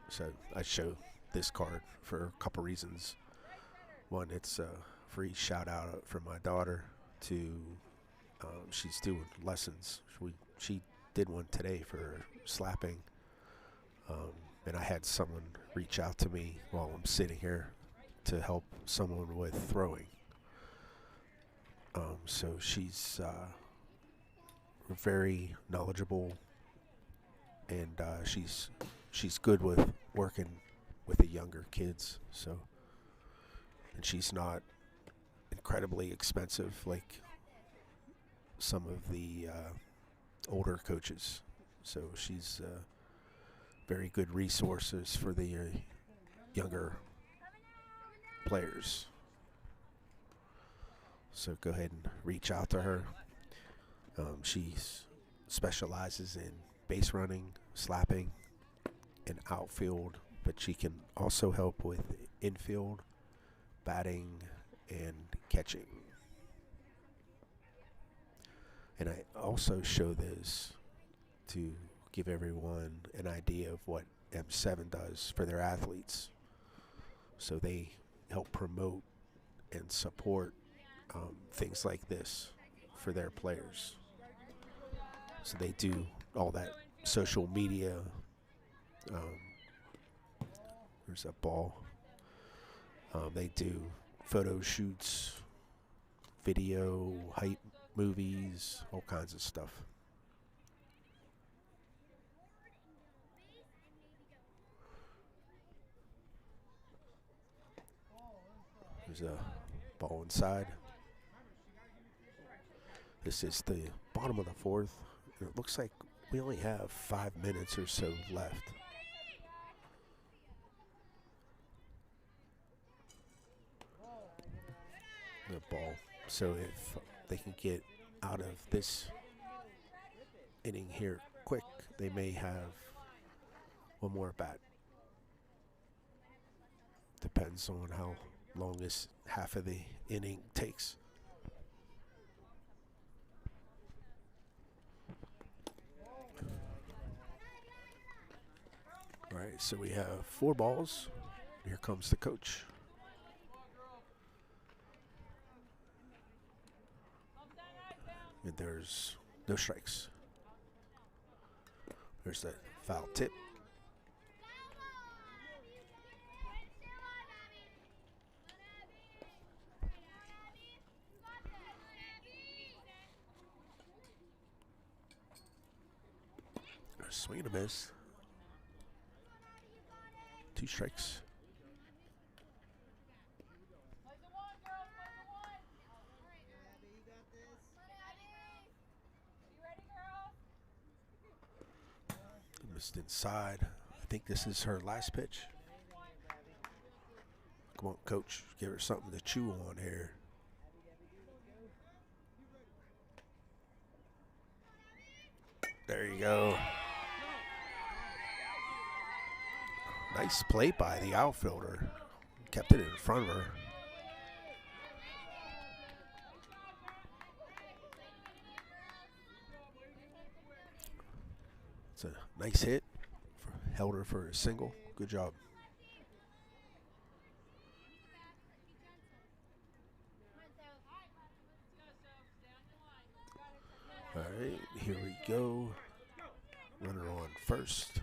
Speaker 1: So I show this card for a couple reasons. One, it's a free shout out from my daughter to, she's doing lessons. She did one today for slapping. And I had someone reach out to me while I'm sitting here to help someone with throwing. So she's very knowledgeable, and she's good with working with the younger kids. So, and she's not incredibly expensive like some of the older coaches. So she's very good resources for the younger players. So go ahead and reach out to her. She specializes in base running, slapping, and outfield, but she can also help with infield, batting, and catching. And I also show this to give everyone an idea of what M7 does for their athletes. So they help promote and support things like this for their players. So they do all that social media. There's a ball. They do photo shoots, video, hype movies, all kinds of stuff. There's a ball inside. This is the bottom of the fourth. And it looks like we only have 5 minutes or so left. The ball. So if they can get out of this inning here quick, they may have one more bat. Depends on how long this half of the inning takes. All right, so we have 4 balls. Here comes the coach. And there's no strikes. There's that foul tip. There's swing and a miss. 2 strikes. Missed inside. I think this is her last pitch. Come on, coach. Give her something to chew on here. There you go. Nice play by the outfielder. Kept it in front of her. It's a nice hit. Held her for a single. Good job. All right, here we go. Runner on first.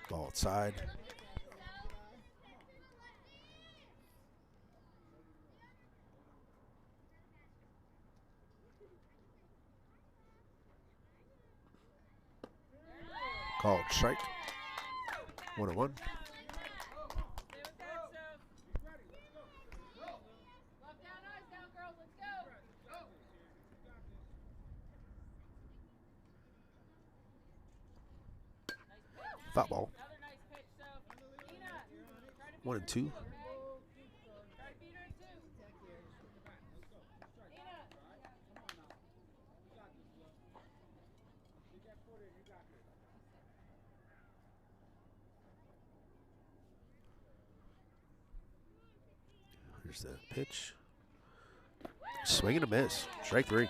Speaker 1: Ball outside. Called strike. 1-1. Foul ball. 1-2. Here's the pitch. Swing and a miss. Strike 3.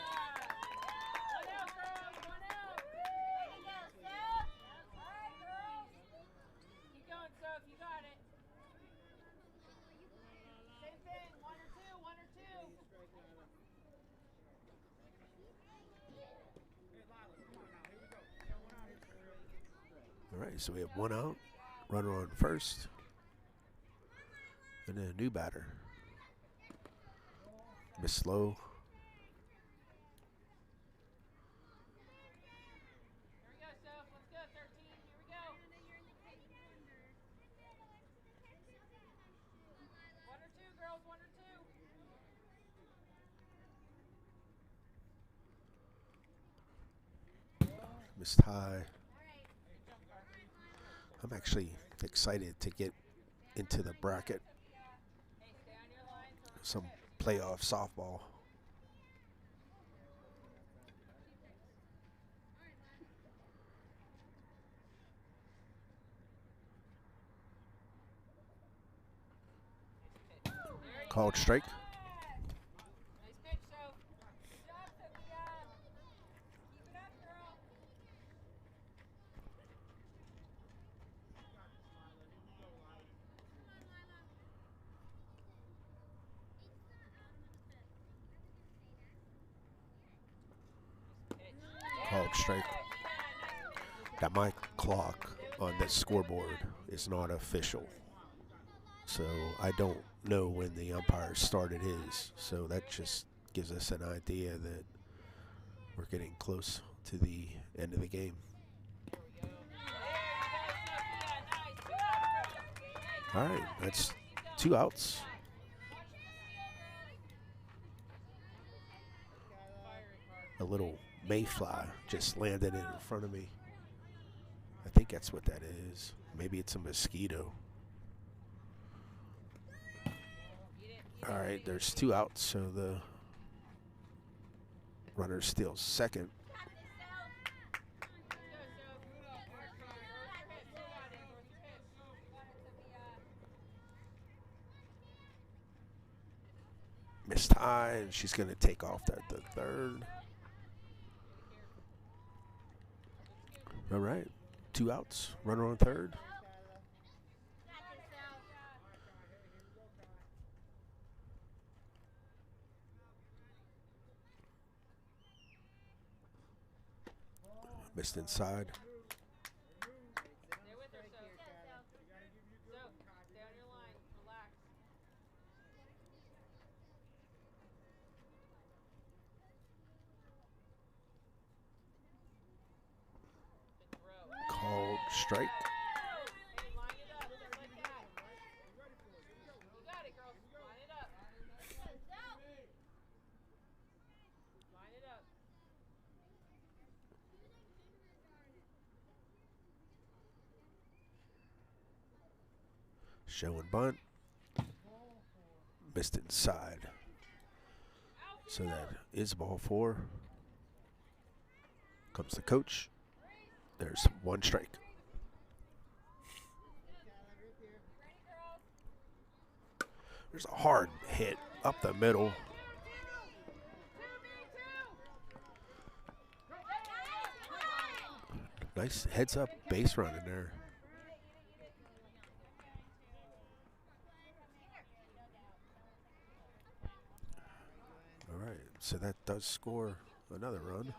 Speaker 1: All right, so we have 1 out, runner on first, and then a new batter. Miss slow.
Speaker 3: Here we go, Soph. Let's go, 13. Here we go. 1 or 2, girls. 1 or 2.
Speaker 1: Missed high. I'm actually Excited to get into the bracket. Some playoff softball. Called strike. Called strike. Now my clock on the scoreboard is not official, so I don't know when the umpire started his. So that just gives us an idea that we're getting close to the end of the game. All right, that's 2 outs. A little mayfly just landed in front of me. I think that's what that is. Maybe it's a mosquito. All right, there's 2 outs, so the runner steals second. Missed high, and she's going to take off at the third. All right, 2 outs, runner on third. Missed inside. Called strike. Showing bunt. Missed inside. So that is ball 4. Comes the coach. There's 1 strike. There's a hard hit up the middle. Nice heads up base running there. All right, so that does score another run.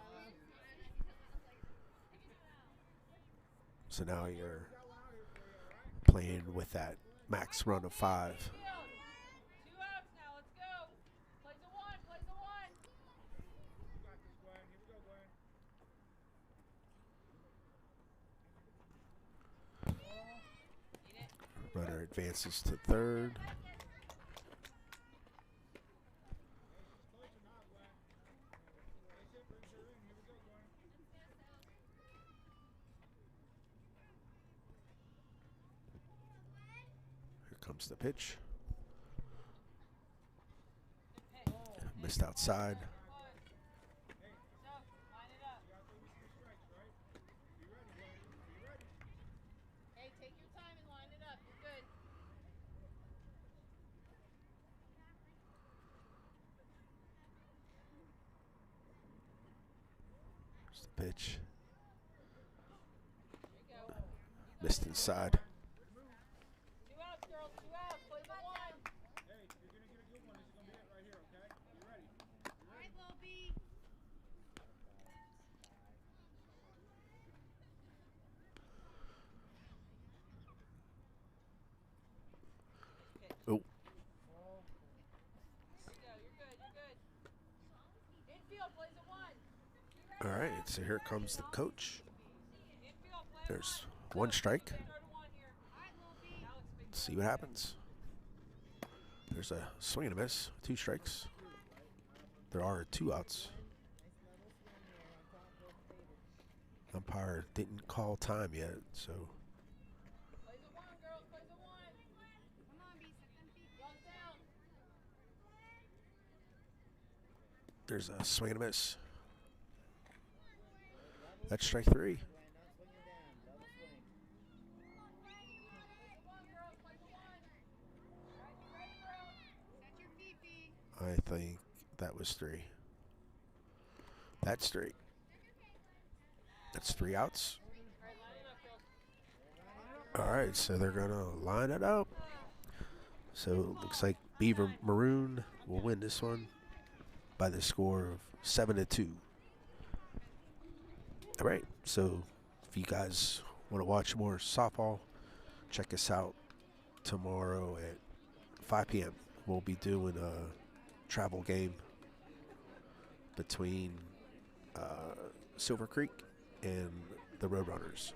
Speaker 1: So now you're playing with that max run of 5.
Speaker 3: 2 outs now, let's go. Play the one, play the one.
Speaker 1: Runner advances to third. Comes the pitch. Missed outside.
Speaker 3: Hey, take your time and line it up. You're good.
Speaker 1: There's the pitch. Missed inside. Oh. All right, so here comes the coach. There's 1 strike. Let's see what happens. There's a swing and a miss, 2 strikes. There are 2 outs. Umpire didn't call time yet, so There's a swing and a miss. That's strike 3. I think that was 3. That's straight. That's 3 outs. All right, so they're going to line it up. So it looks like Beaver Maroon will win this one by the score of 7-2. All right, so if you guys want to watch more softball, check us out tomorrow at 5 p.m. We'll be doing a travel game between Silver Creek and the Roadrunners.